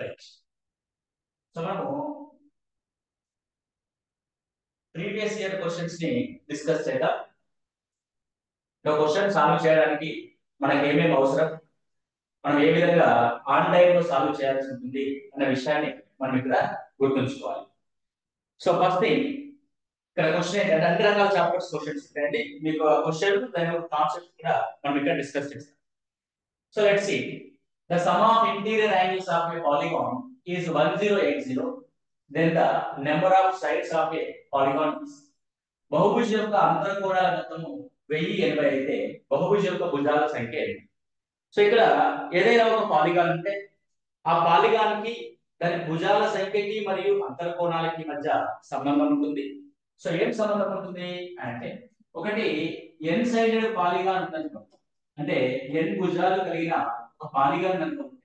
Right. So మనము previous year questions ని discuss చేద్దాం. క్వశ్చన్ సాల్వ్ చేయడానికి మనకి ఏమేమి అవసరం, మనం ఏ విధంగా ఆన్లైన్ లో సాల్వ్ చేయాల్సి ఉంటుంది అనే విషయాన్ని మనం ఇక్కడ గుర్తుంచుకోవాలి. సో ఫస్ట్ థింగ్, ఇక్కడ క్వశ్చన్ ఏంటంటే అన్ని రకాల చాప్టర్స్ క్వశ్చన్స్ ఉంటాయండి. మీకు ఆ క్వశ్చన్ దాని యొక్క కాన్సెప్ట్ కూడా మనం ఇక్కడ డిస్కస్ చేస్తాం. So let's see, the sum of interior angles of a polygon is 1080, then the number of sides of a polygon is. బహుభుజం యొక్క అంతర్కోణాల మొత్తము 1080 అయితే బహుభుజం యొక్క భుజాల సంఖ్య 8. సో ఇక్కడ ఏదైనా ఒక పాలిగాన్ ఉంటే ఆ పాలిగాన్ కి దాని భుజాల సంఖ్యకి మరియు అంతర్కోణాలకి మధ్య సంబంధం ఉంటుంది. సో ఏం సంబంధం ఉంటుంది అంటే, ఒకటి n సైడెడ్ పాలిగాన్ ఉందనుకోండి, అంటే n భుజాలు కలిగిన ఒక పాలిగాన్ అనుకోండి,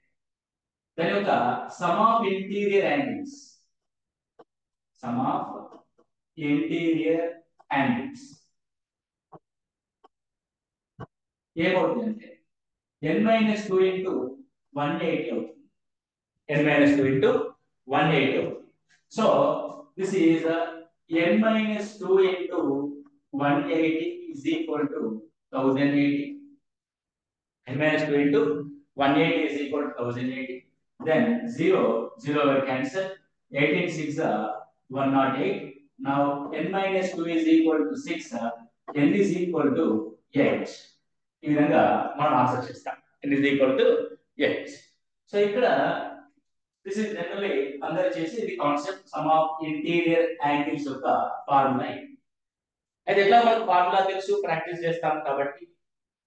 దాని యొక్క some of interior angles, some of interior angles ఏమవుతుందంటే n-2 ఇంటూ 180 అవుతుంది. n-2 ఇంటూ 180 అవుతుంది. So this is n-2 into 180 is equal to 1080. n-2 into 180 is equal to 1080. Then 0 will cancel. 18 6 108. Now n-2 is equal to 6. N is equal to 8. ఈ విధంగా మనం answer చేస్తాం. n is equal to 8. So ఇక్కడ this is generally అందరూ చేసి ఇది concept some of interior angles యొక్క formula. అయితే ఎట్లా మనకు ఫార్ములా తెలుసు, ప్రాక్టీస్ చేస్తాం కాబట్టి.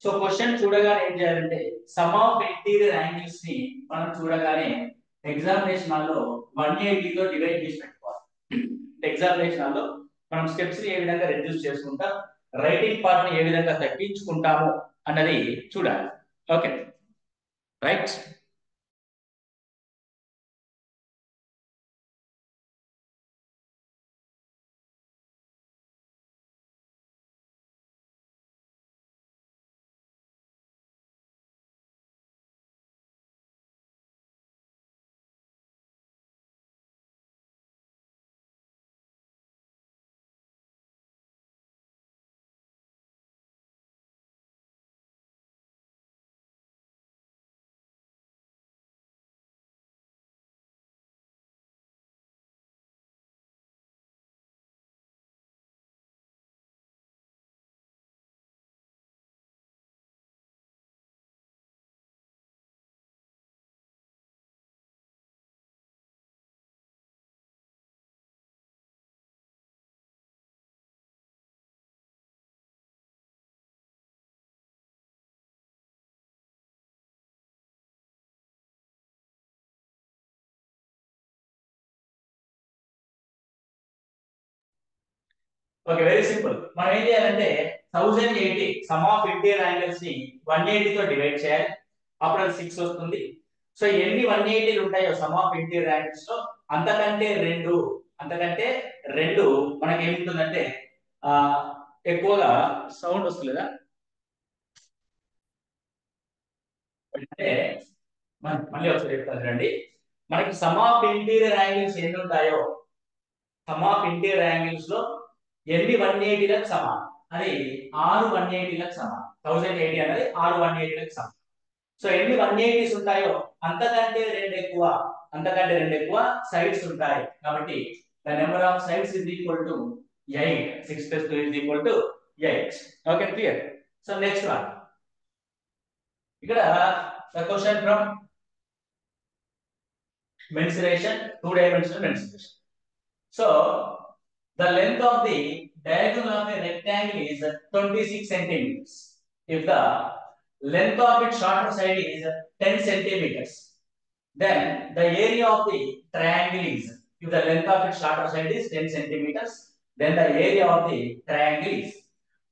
సో క్వశ్చన్ చూడగానే ఏం చేయాలంటే సమ్ ఆఫ్ ఇంటీరియర్ యాంగిల్స్ ని మనం చూడగానే ఎగ్జామినేషన్ హాల్లో 180 తో డివైడ్ చేసి పెట్టుకోవాలి. ఎగ్జామినేషన్ హాల్లో మనం స్టెప్స్ ని ఏ విధంగా రెడ్యూస్ చేసుకుంటాం, రైటింగ్ పార్ట్ ని ఏ విధంగా తగ్గించుకుంటాము అన్నది చూడాలి. Okay right. Okay, very simple. మనం ఏం చేయాలంటే 1080 సమ్ ఆఫ్ ఇంటీరియర్ యాంగిల్స్ ని 180 తో డివైడ్ చేయాలి. అప్పుడు అది 6 వస్తుంది. సో ఎన్ని 180లు ఉంటాయో సమ్ ఆఫ్ ఇంటీరియర్ యాంగిల్స్ లో అంతకంటే రెండు మనకి ఏముంటుందంటే ఆ ఎక్కువగా సౌండ్ వస్తుందా అంటే మళ్ళీ ఒకసారి చెప్తాను రండి. మనకి సమ్ ఆఫ్ ఇంటీరియర్ యాంగిల్స్ ఎన్ని ఉంటాయో సమ్ ఆఫ్ ఇంటీరియర్ యాంగిల్స్ లో ఎన్ని 180లకు సమానం, అది 6 180లకు సమానం. 1080 అనేది 6 180లకు సమానం. సో ఎన్ని 180s ఉంటాయో అంతకంటే రెండు ఎక్కువ సైడ్స్ ఉంటాయి. కాబట్టి the number of sides is equal to 8. 6 + 2 is equal to 8. Okay clear. So next one, ఇక్కడ the question from mensuration, 2-dimensional mensuration. So the length of the diagonal of a rectangle is 26 centimeters. If the length of its shorter side is 10 centimeters, then the area of the triangle is, if the length of its shorter side is 10 centimeters, then the area of the triangle is.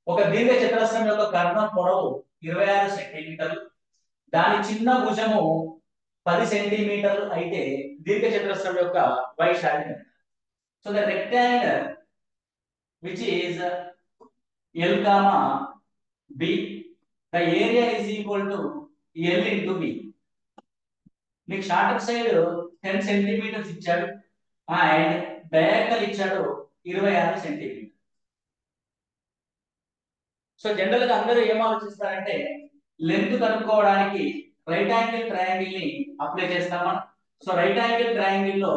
ఒక దీర్ఘ చతురస్రం యొక్క కర్ణం పొడవు 26 సెంటీమీటర్లు, దాని చిన్న భుజము 10 సెంటీమీటర్లు అయితే దీర్ఘ చతురస్రం యొక్క వైశాల్యం. So the rectangle which is L comma B, the area is equal to L into B. మీకు షార్టర్ సైడ్ 10 సెంటీమీటర్స్ ఇచ్చాడు అండ్ డయాగ్నల్ ఇచ్చాడు 26 సెంటీమీటర్. సో జనరల్ గా అందరూ ఏం ఆలోచిస్తారంటే లెంత్ కనుక్కోవడానికి రైట్ యాంగిల్ ట్రయాంగిల్ ని అప్లై చేస్తామా. సో రైట్ యాంగిల్ ట్రయాంగిల్ లో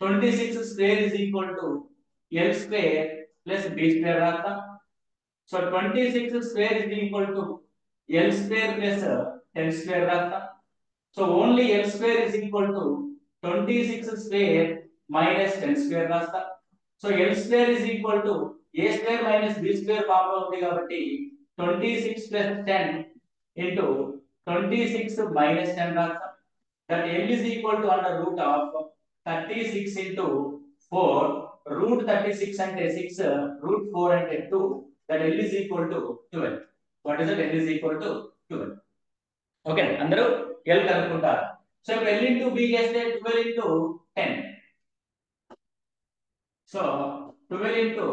26 square is equal to L square plus B square రాస్తాం. So 26 square is equal to L square plus 10 square రాస్తాం. So only L square is equal to 26 square minus 10 square రాస్తాం. So L square is equal to A square minus B square form లో ఉంది కాబట్టి 26 plus 10 into 26 minus 10 రాస్తాం. That L is equal to under root of 36 into 4. Root 36 అంటే 6, root 4 అంటే 2. That L is equal to 12. What is that? L is equal to 12. Okay అందరూ L కనుక్కుంటారు. So ఇప్పుడు L into B చేస్తే 12 into 10. So 12 into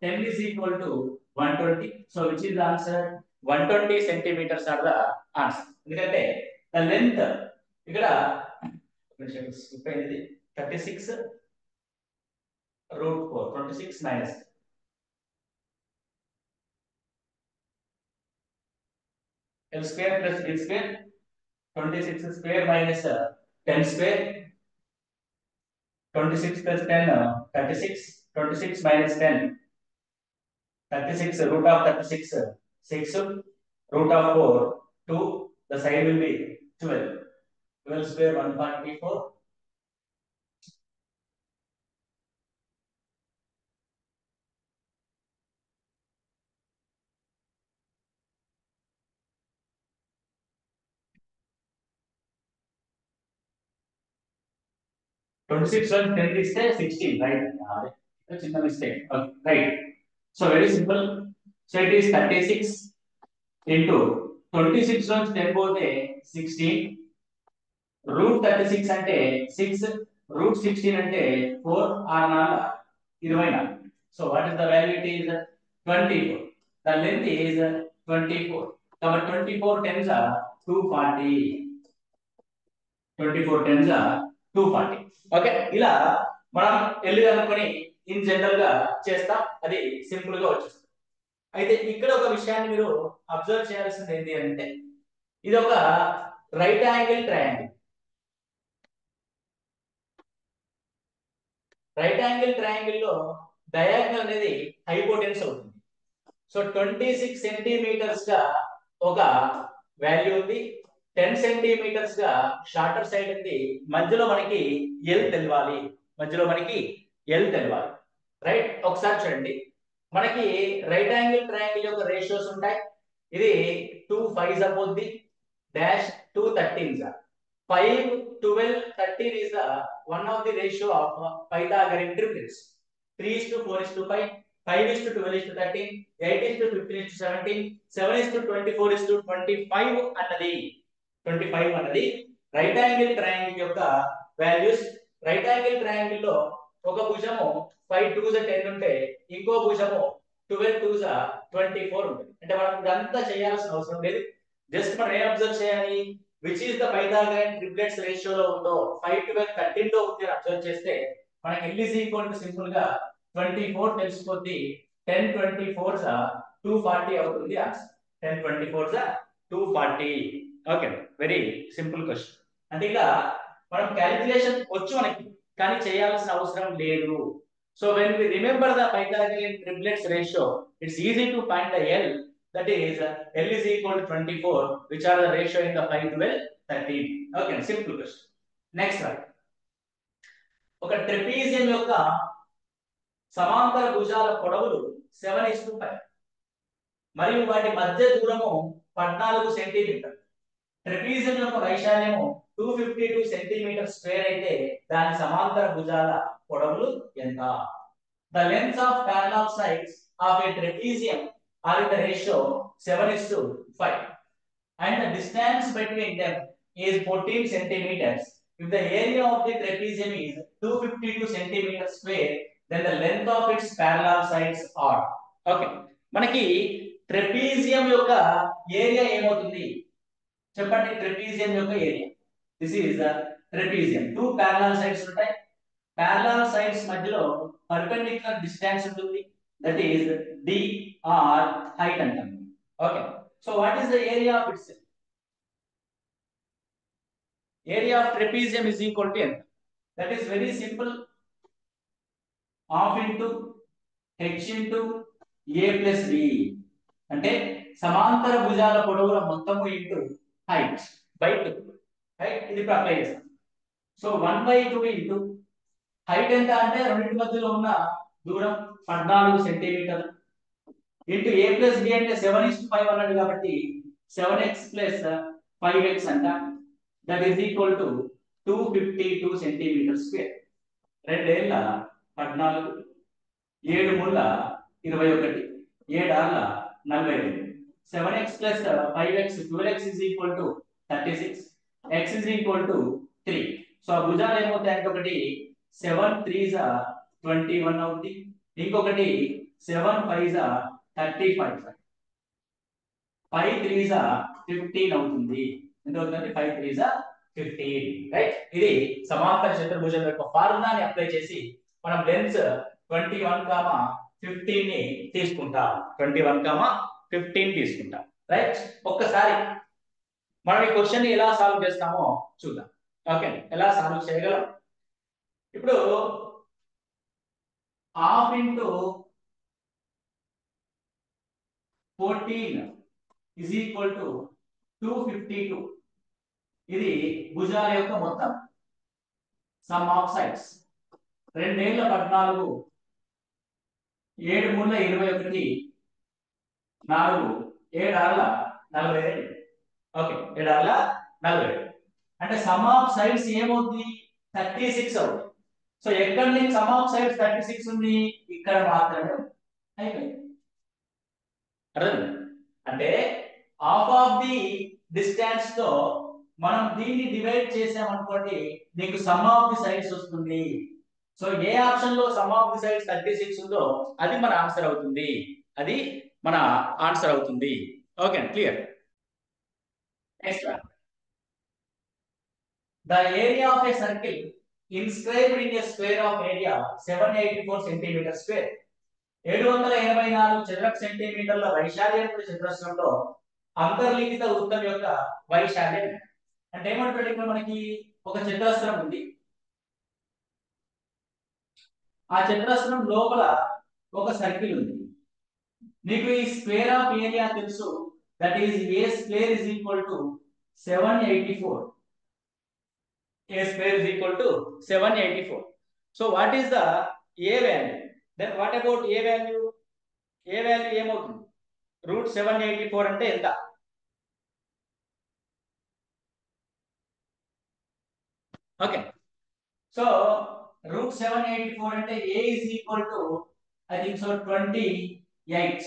10 is equal to 120. So which is the answer? 120 centimeters are the answer. ఎందుకంటే the length ఇక్కడ 36 root 4 26 minus L square plus B square 26 square minus 10 square 26 plus 10 36 26 minus 10 36 root of 36 6 root of 4 2. The side will be 12. 12 square 144. Twenty-six and 10 is 16, right? That's a mistake. Right. So very simple. So it is 36 into 26 and 10 both 16. Root 36 అంటే 6. Root 16 అంటే 4 or 24. So what is the value? It is 24. The length is 24. Our 24 tens are 240. 24 tens are 240. Okay ఇలా మనం ఎల్లు అనుకొని in general గా చేస్తాం. అది simple గా వచ్చేస్తుంది. అయితే ఇక్కడ ఒక విషయాన్ని మీరు అబ్జర్వ్ చేయాల్సింది ఏంటి అంటే ఇది ఒక right angle triangle. Right angle triangle లో డయాగ్నల్ అనేది హైపోటెన్స్ అవుతుంది. సో 26 సెంటీమీటర్స్ గా ఒక వాల్యూ ఉంది, 10 సెంటీమీటర్స్ గా షార్టర్ సైడ్ ఉంది. మధ్యలో మనకి ఎల్ తెలవాలి. రైట్. ఒకసారి చూడండి, మనకి రైట్ యాంగిల్ ట్రయాంగిల్ యొక్క రేషియోస్ ఉంటాయి. ఇది 2 5s అవుద్ది dash 2 13s. 5 12 13 is the one of the ratio of Pythagorean triplets. 3:4:5, 5:12:13, 8:15:17, 7:24:25 అన్నది 25 అన్నది రైట్ యాంగిల్ ట్రయాంగిల్ యొక్క వాల్యూస్. రైట్ యాంగిల్ ట్రయాంగిల్ లో ఒక భుజము 5 2s 10 ఉంటే ఇంకో భుజము 12 2s 24 ఉంటుంది. అంటే మనం ఇదంతా చేయాల్సిన అవసరం లేదు. జస్ట్ మనం ఏం అబ్జర్వ్ చేయాలి, which is the Pythagorean triplets ratio లో ఉందో 5 12 13 లో ఉంది అబ్జర్వ్ చేస్తే మనకి L is equal to simple గా 24 తెలిసిపోద్ది. 10 24s 240 అవుతుంది answer. 10 24s 240. Okay, very simple question. అంటే ఇలా మనం క్యాలిక్యులేషన్ వచ్చు మనకి, కానీ చేయాల్సిన అవసరం లేదు. So when we remember the Pythagorean triplets ratio, it's easy to find the L. That is L is equal to 24, which are the ratio in the 5 12 13. Okay, simple question. Next one. ఒక trapezium యొక్క సమాంతర భుజాల పొడవులు 7:5 మరియు వాటి మధ్య దూరము 14 centimetre. Trapezium యొక్క వైశాల్యము 252 centimetre square అయితే దాని సమాంతర భుజాల పొడవులు ఎంత? The lengths of parallel sides of a trapezium are in the ratio 7:5 and the distance between them is 14 centimeters. If the area of the trapezium is 252 centimeters square, then the length of its parallel sides are. Okay, మనకి trapezium యొక్క area ఏమవుతుంది చెప్పండి. Trapezium యొక్క area this is trapezium. Two parallel sides ఉంటాయి. Parallel sides మధ్యలో perpendicular distance ఉంటుంది. That is D or height అంటాం. Okay, so what is the area of its? Area of trapezium is equal to ఎంత? That is very simple. Half into H into A plus B, అంటే సమాంతర భుజాల పొడవుల మొత్తము into height by 2. Right, ఇది ఇప్పుడు apply చేస్తాం. So 1/2 into height ఎంత అంటే రెండింటి మధ్యలో ఉన్న దూరం 14 సెంటీమీటర్లు ఇంటూ ఏ ప్లస్ బి అంటే 7:5 అన్నాడు కాబట్టి 7x ప్లస్ 5x అంట. That is equal to 252 centimetre square. 2 ఏళ్ళ 14, 7 మూల 21, 7 ఆర్ల 42, 7x plus 5x 12x is equal to 36, x is equal to 3. So ఆ భుజాలు ఏమవుతాయంటే ఒకటి 7 3s 21 అవుతుంది, ఇంకొకటి 7 5s 35, 5 3s 15 అవుతుంది. ఎంత అవుతుంది? 5 3s 15. రైట్, ఇది సమాంతర చతుర్భుజం యొక్క ఫార్ములాని అప్లై చేసి మనం లెన్స్ 21, 15 ని తీసుకుంటాం. 21, 15 తీసుకుంటాం. రైట్, ఒక్కసారి మనం ఈ క్వశ్చన్ ని ఎలా సాల్వ్ చేస్తామో చూద్దాం. ఓకే, ఎలా సాల్వ్ చేయగలం? ఇప్పుడు half into 14 is equal to 252. ఇది భుజాల యొక్క మొత్తం, సమ్ ఆఫ్ సైడ్స్. 2 ఏళ్ళ 14, 7 మూల 21, 4, 7 ఆర్ల 42. ఓకే, 7 ఆర్ల 42 అంటే సమ్ ఆఫ్ సైడ్స్ ఏమవుతుంది? 36 అవుతుంది. సో ఎక్కడ నుంచి సమ్ ఆఫ్ సైడ్స్ 36 ఉంది? ఇక్కడ మాత్రమే. అయిపోయింది. అర్థం అంటే హాఫ్ ఆఫ్ ది డిస్టెన్స్ తో మనం దీన్ని డివైడ్ చేసామనుకోండి, నీకు సమ్ ఆఫ్ ది సైడ్స్ వస్తుంది. సో ఏ ఆప్షన్ లో సమ్ ఆఫ్ ది సైడ్స్ 36 ఉందో అది మన ఆన్సర్ అవుతుంది. అది మన ఆన్సర్ అవుతుంది. Okay, clear. Next one. The area of a circle inscribed in a square of area 784 centimeter square. 784 చదరపు సెంటీమీటర్ల వైశాల్యం చతురస్రంలో అంతర్లిఖిత వృత్తం యొక్క వైశాల్యం అంటే ఏమంటాడు? ఇక్కడ మనకి ఒక చతురస్రం ఉంది. ఆ చతురస్రం లోపల ఒక సర్కిల్ ఉంది. నీకు ఈ స్క్వేర్ ఆఫ్ ఏరియా తెలుసు. That is a square is equal to 784. A square is equal to 784. So what is the A value? Then what about A value? A value ఏమవుతుంది? రూట్ 784 అంటే ఎంత? ఓకే, సో రూట్ 784 అంటే A is equal to I think so 28.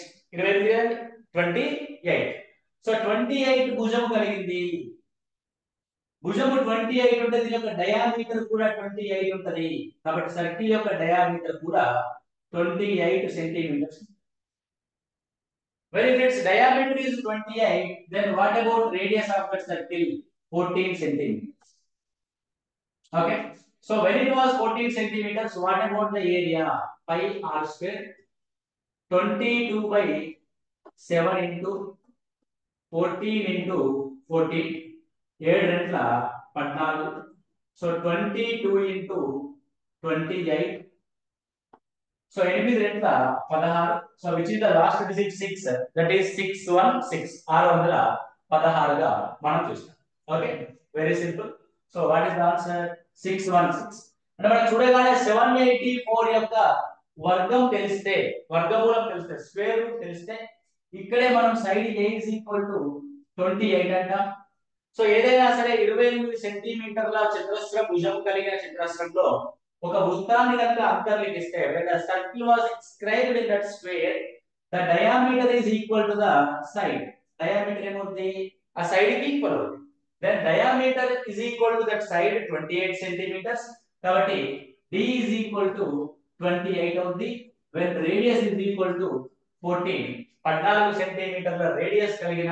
28. So 28 భుజం కలిగింది. భుజము 28 ఉంటే దీని యొక్క డయామీటర్ కూడా 28 ఉంటది. కాబట్టి సర్కిల్ యొక్క డయామీటర్ కూడా 28 centimetres. When its diameter is 28, then what about radius of that circle? 14 centimeters. Okay, so when it was 14 centimeters, what about the area? Pi r square 22/7 into 14 into 14, 7 రెంట్ల 14. So 22 into 28. So 8 రెంట్ల 16. So which is the last digit 6, that is 616. 616 గా మనం చూస్తాం. Okay, very simple. So what is the answer? 616. అంటే మనకు చూడగానే 784 యొక్క వర్గం తెలిస్తే, వర్గమూలం తెలిస్తే, స్క్వేర్ రూట్ తెలిస్తే ఇక్కడే మనం side a is equal to 28 అంటాం. సో ఏదైనా సరే 28 సెంటీమీటర్ల చతురస్ర భుజం కలిగిన చతురస్రంలో ఒక వృత్తాన్ని కనుక అంతర్లిఖిస్తే, when the circle was inscribed in that square, the diameter is equal to the side. Diameter ఏమవుతుంది? ఆ సైడ్ కి ఈక్వల్ అవుతుంది. Then diameter is equal to that side 28 centimeters. కాబట్టి d is equal to 28 అవుతుంది. When radius is equal to 14 సెంటీమీటర్ల radius కలిగిన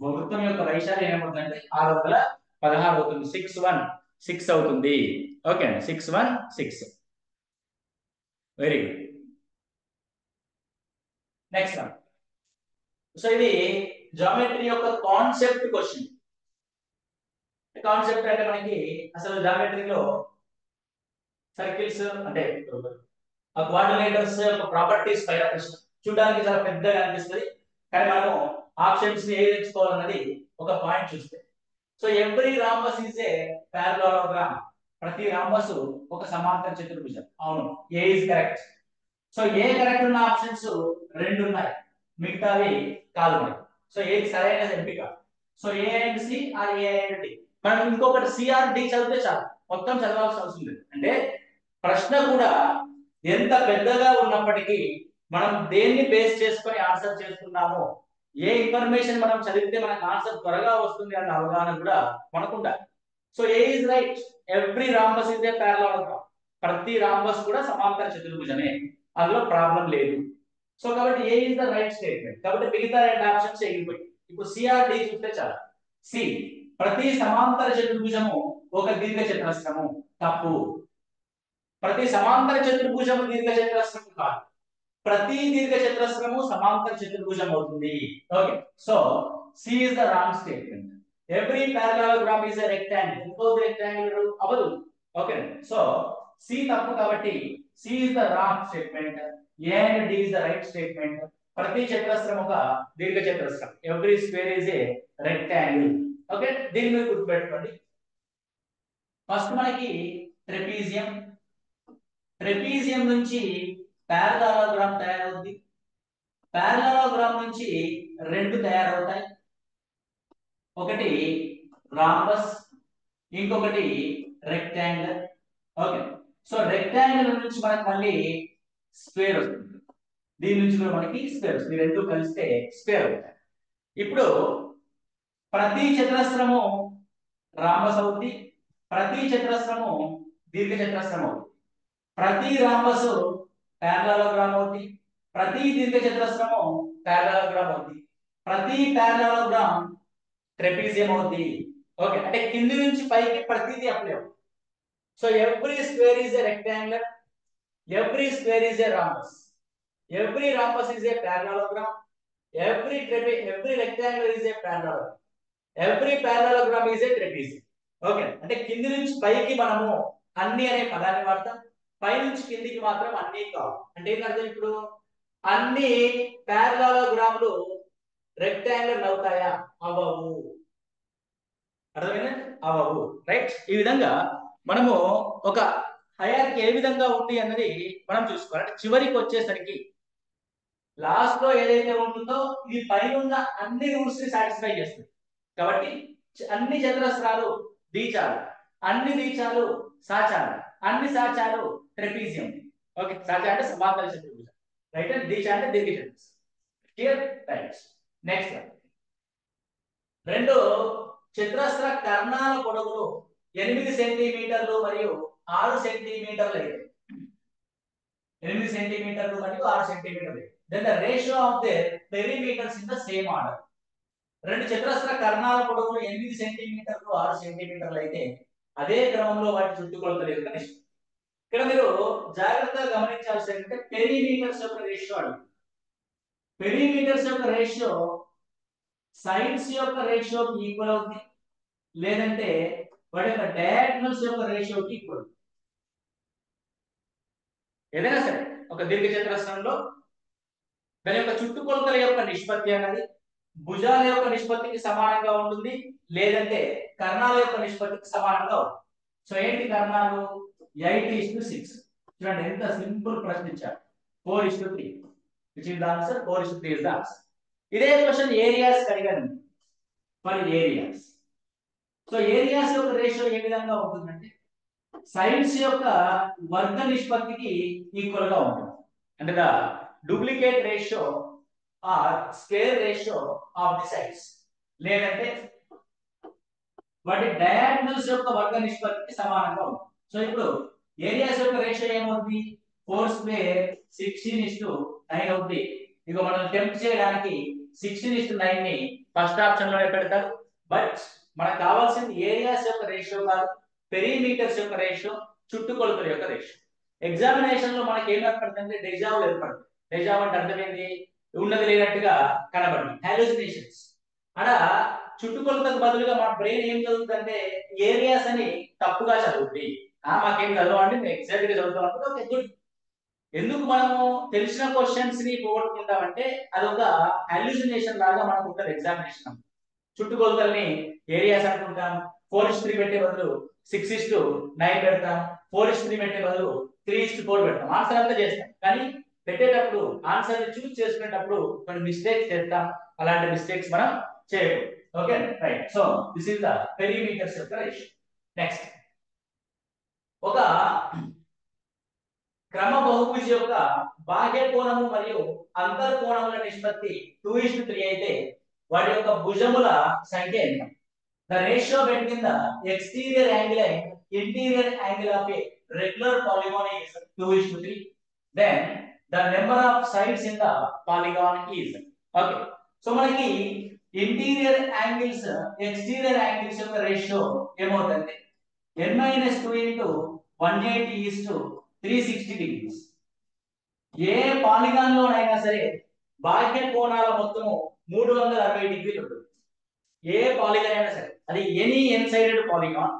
వృత్తం యొక్క వైశాల్యం ఏమవుతుందంటే 600 16 అవుతుంది. 6 1 6 అవుతుంది. ఓకే అండి, 6 1 6. Very good. Next one. So ఇది జామెట్రీ యొక్క కాన్సెప్ట్ క్వశ్చన్. కాన్సెప్ట్ అంటే మనకి అసలు జామెట్రీలో సర్కిల్స్ అంటే ఆ క్వాడ్రిలేటర్స్ యొక్క ప్రాపర్టీస్ పైన ప్రశ్న చూడడానికి చాలా పెద్దగా అనిపిస్తుంది, కానీ మనము ఆప్షన్స్ ని ఏది ఎంచుకోవాలన్నది ఒక పాయింట్ చూస్తే. So every rhombus is a parallelogram. ప్రతి రాంబస్ ఒక సమాంతర చతుర్భుజం. అవును, A is correct. So A correct ఉన్న ఆప్షన్స్ రెండు ఉన్నాయి, మిగతావి కాదు మనకి. సో ఏది సరైన ఎంపిక? So A and C or A and D. మనం ఇంకొకటి సిఆర్ డి చదివితే చాలు, మొత్తం చదవాల్సిన అవసరం లేదు. అంటే ప్రశ్న కూడా ఎంత పెద్దగా ఉన్నప్పటికీ మనం దేన్ని బేస్ చేసుకొని ఆన్సర్ చేస్తున్నామో, ఏ ఇన్ఫర్మేషన్ మనం చదివితే మనకు ఆన్సర్ త్వరగా వస్తుంది అన్న అవగాహన కూడా మనకుండాలి. So A is right. Every rhombus is a parallelogram. ప్రతి రాంబస్ కూడా సమాంతర చతుర్భుజమే, అందులో ప్రాబ్లం లేదు. సో కాబట్టి A is the right statement. కాబట్టి మిగతా రెండు ఆప్షన్స్ ఎగిరిపోయి. ఇప్పుడు సిఆర్ డి చూస్తే చాలా. సి, ప్రతి సమాంతర చతుర్భుజము ఒక దీర్ఘ చతురస్రము. తప్పు. ప్రతి సమాంతర చతుర్భుజము దీర్ఘ చతురస్రము కాదు. ప్రతి దీర్ఘ చతురస్రము సమాంతర చతుర్భుజం అవుతుంది. Okay, so C is the wrong statement. Every parallelogram is a rectangle. ఇంకొక రెక్టాంగిల్ అవ్వదు. ఓకే, సో సి తప్పు కాబట్టి C is the wrong statement. A and D is the right statement. ప్రతి చతురస్రం ఒక దీర్ఘ చతురస్రం. Every square is a rectangle. Okay, దీన్ని మీరు గుర్తుపెట్టుకోండి. ఫస్ట్ మనకి ట్రెపీజియం. ట్రెపీజియం నుంచి పారలోగ్రామ్ తయారవుద్ది. పారలోగ్రామ్ నుంచి రెండు తయారవుతాయి, ఒకటి రాంబస్, ఇంకొకటి రెక్టాంగిల్. ఓకే, సో రెక్టాంగిల్ నుంచి మనకి మళ్ళీ స్క్వేర్ వస్తుంది. దీని నుంచి కూడా మనకి స్క్వేర్ వస్తుంది. రెండు కలిస్తే స్క్వేర్ అవుతాయి. ఇప్పుడు ప్రతి చతురస్రము రాంబస్ అవుతుంది, ప్రతి చతురస్రము దీర్ఘ చతురస్రం అవుతుంది. ప్రతి రాంబస్ పారలోగ్రామ్ అవుతుంది, ప్రతి దీర్ఘ చతురస్రము పారలోగ్రామ్ అవుతుంది, ప్రతి పారలోగ్రామ్ ట్రెపీజియం అవుతుంది. ఓకే, అంటే కింది నుంచి పైకి ప్రతిదీ అప్లై అవుతుంది. So every square is a rectangular, every square is a rhombus, every rhombus is a parallelogram, every rectangle is a parallelogram, every parallelogram is a trapezium. Okay, అంటే కింది నుంచి పైకి మనము అన్ని అనే పదాన్ని వాడతాం, పై నుంచి కిందికి మాత్రం అన్ని కావు. అంటే ఏంటి అర్థం? ఇప్పుడు అన్ని పారలోగ్రామ్లు రెక్టాంగులర్ అవుతాయా? అవ్వవు. అర్థమైందా? అవ్వవు. రైట్. ఈ విధంగా మనము ఒక హైరార్కీ ఏ విధంగా ఉంది అన్నది మనం చూసుకోవాలి. అంటే చివరికి వచ్చేసరికి లాస్ట్ లో ఏదైతే ఉంటుందో ఇది పైన ఉన్న అన్ని రూల్స్ ని సాటిస్ఫై చేస్తుంది. కాబట్టి అన్ని చతురస్రాలు దీచాలు, అన్ని దీచాలు సాచాలు, అన్ని సాచాలు ట్రెపీజియం. ఓకే, సాచ అంటే సమాంతర చతుర్భుజం, రైట్. అండ్ దీచ అంటే దీర్ఘ చతుర్భుజం. క్లియర్? రైట్. నెక్స్ట్, రెండు చతురస్ర కర్ణాల పొడవులు 8 సెంటీమీటర్లు మరియు 6 సెంటీమీటర్లు అయితే, 8 సెంటీమీటర్లు మరియు 6 సెంటీమీటర్లు, then the ratio of their perimeters in the same order. రెండు చతురస్ర కర్ణాల పొడవులు 8 సెంటీమీటర్లు 6 సెంటీమీటర్లు అయితే అదే క్రమంలో వాటి చుట్టుకొలతల యొక్క నిష్పత్తి. ఇక్కడ మీరు జాగ్రత్తగా గమనించాల్సి ఏంటంటే పెరిమీటర్స్ యొక్క రేషియో అడుగు. పెరిమీటర్స్ యొక్క రేషియో సైడ్స్ యొక్క రేషియోకి ఈక్వల్ అవుతుంది, లేదంటే వాటి యొక్క డయాగ్నల్స్ యొక్క రేషియోకి ఈక్వల్. ఏదైనా సరే ఒక దీర్ఘ చతురస్రంలో దాని యొక్క చుట్టుకొలతల యొక్క నిష్పత్తి అనేది భుజాల యొక్క నిష్పత్తికి సమానంగా ఉంటుంది, లేదంటే కర్ణాల యొక్క నిష్పత్తికి సమానంగా ఉంటుంది. సో ఏంటి కర్ణాలు? 8:6. చూడండి ఎంత సింపుల్ ప్రశ్న ఇచ్చారు. 4:3, which is the answer. 4:3 is the answer. ఇదే క్వశ్చన్ ఏరియాస్ అడిగాను. ఫర్ ఏరియాస్, సో ఏరియాస్ యొక్క రేషియో ఏ విధంగా ఉంటుందంటే సైడ్స్ యొక్క వర్గ నిష్పత్తికి ఈక్వల్ గా ఉంటుంది. అంటే the duplicate ratio or square ratio of the sides, లేదంటే వాటి డయాగ్నల్స్ యొక్క వర్గ నిష్పత్తికి సమానంగా ఉంటుంది. సో ఇప్పుడు ఏరియాస్ యొక్క రేషియో ఏమవుతుంది? 4 స్క్వేర్ 16:9 అవుతుంది. ఇక మనం టెంప్ట్ చేయడానికి 16:9 ని ఫస్ట్ ఆప్షన్ లోనే పెడతారు, బట్ మనకు కావాల్సింది ఏరియాస్ యొక్క రేషియో కాదు, పెరిమీటర్స్ యొక్క రేషియో, చుట్టుకొలతల యొక్క రేషియో. ఎగ్జామినేషన్ లో మనకి ఏం ఏర్పడుతుంది? డెజావు ఏర్పడుతుంది. డెజావు అంటే అర్థం ఏంటి? ఉన్నది లేనట్టుగా కనబడడం, హాలుసినేషన్స్. అలా చుట్టుకొలతకు బదులుగా మన బ్రెయిన్ ఏం చదువుతుందంటే ఏరియాస్ అని తప్పుగా చదువుతుంది. మాకేం చదవండి, మేము ఎగ్జాక్ట్ గా చదువుతాం. Okay, good. ఎందుకు మనము తెలిసిన క్వశ్చన్స్ ని పోగొట్టుకుంటామంటే అదొక హాల్యూసినేషన్ లాగా మనకు ఉంటుంది ఎగ్జామినేషన్. చుట్టుకొలతల్ని ఏరియాస్ అనుకుంటాం. 4:3 పెట్టే బదులు 6:9 పెడతాం. 4:3 పెట్టే బదులు 3:4 పెడతాం. ఆన్సర్ అంతా చేస్తాం, కానీ పెట్టేటప్పుడు ఆన్సర్ ని చూస్ చేసుకునేటప్పుడు కొన్ని మిస్టేక్స్ చేస్తాం. అలాంటి మిస్టేక్స్ మనం చేయకూడదు. Okay, right. So this is the perimeters యొక్క రేషియో. నెక్స్ట్, ఒక క్రమ బహుభుజి యొక్క బాహ్య కోణము మరియు అంతర్ కోణముల నిష్పత్తి 2:3 అయితే వాటి యొక్క భుజముల సంఖ్య ఎంత? The ratio between the exterior angle and interior angle of a regular polygon is 2:3. Then the number of sides in the polygon is. Okay. So మనకి ఇంటీరియర్ యాంగిల్స్ ఎక్స్టీరియర్ యాంగిల్స్ యొక్క రేషియో ఏమవుతుంది? n-2 into 180 is to 360 degrees. A polygon లోనైనా సరే బాహ్య కోణాల మొత్తము 360 డిగ్రీలు ఉంటుంది. ఏ పాలిగాన్ అయినా సరే, అది any N sided polygon,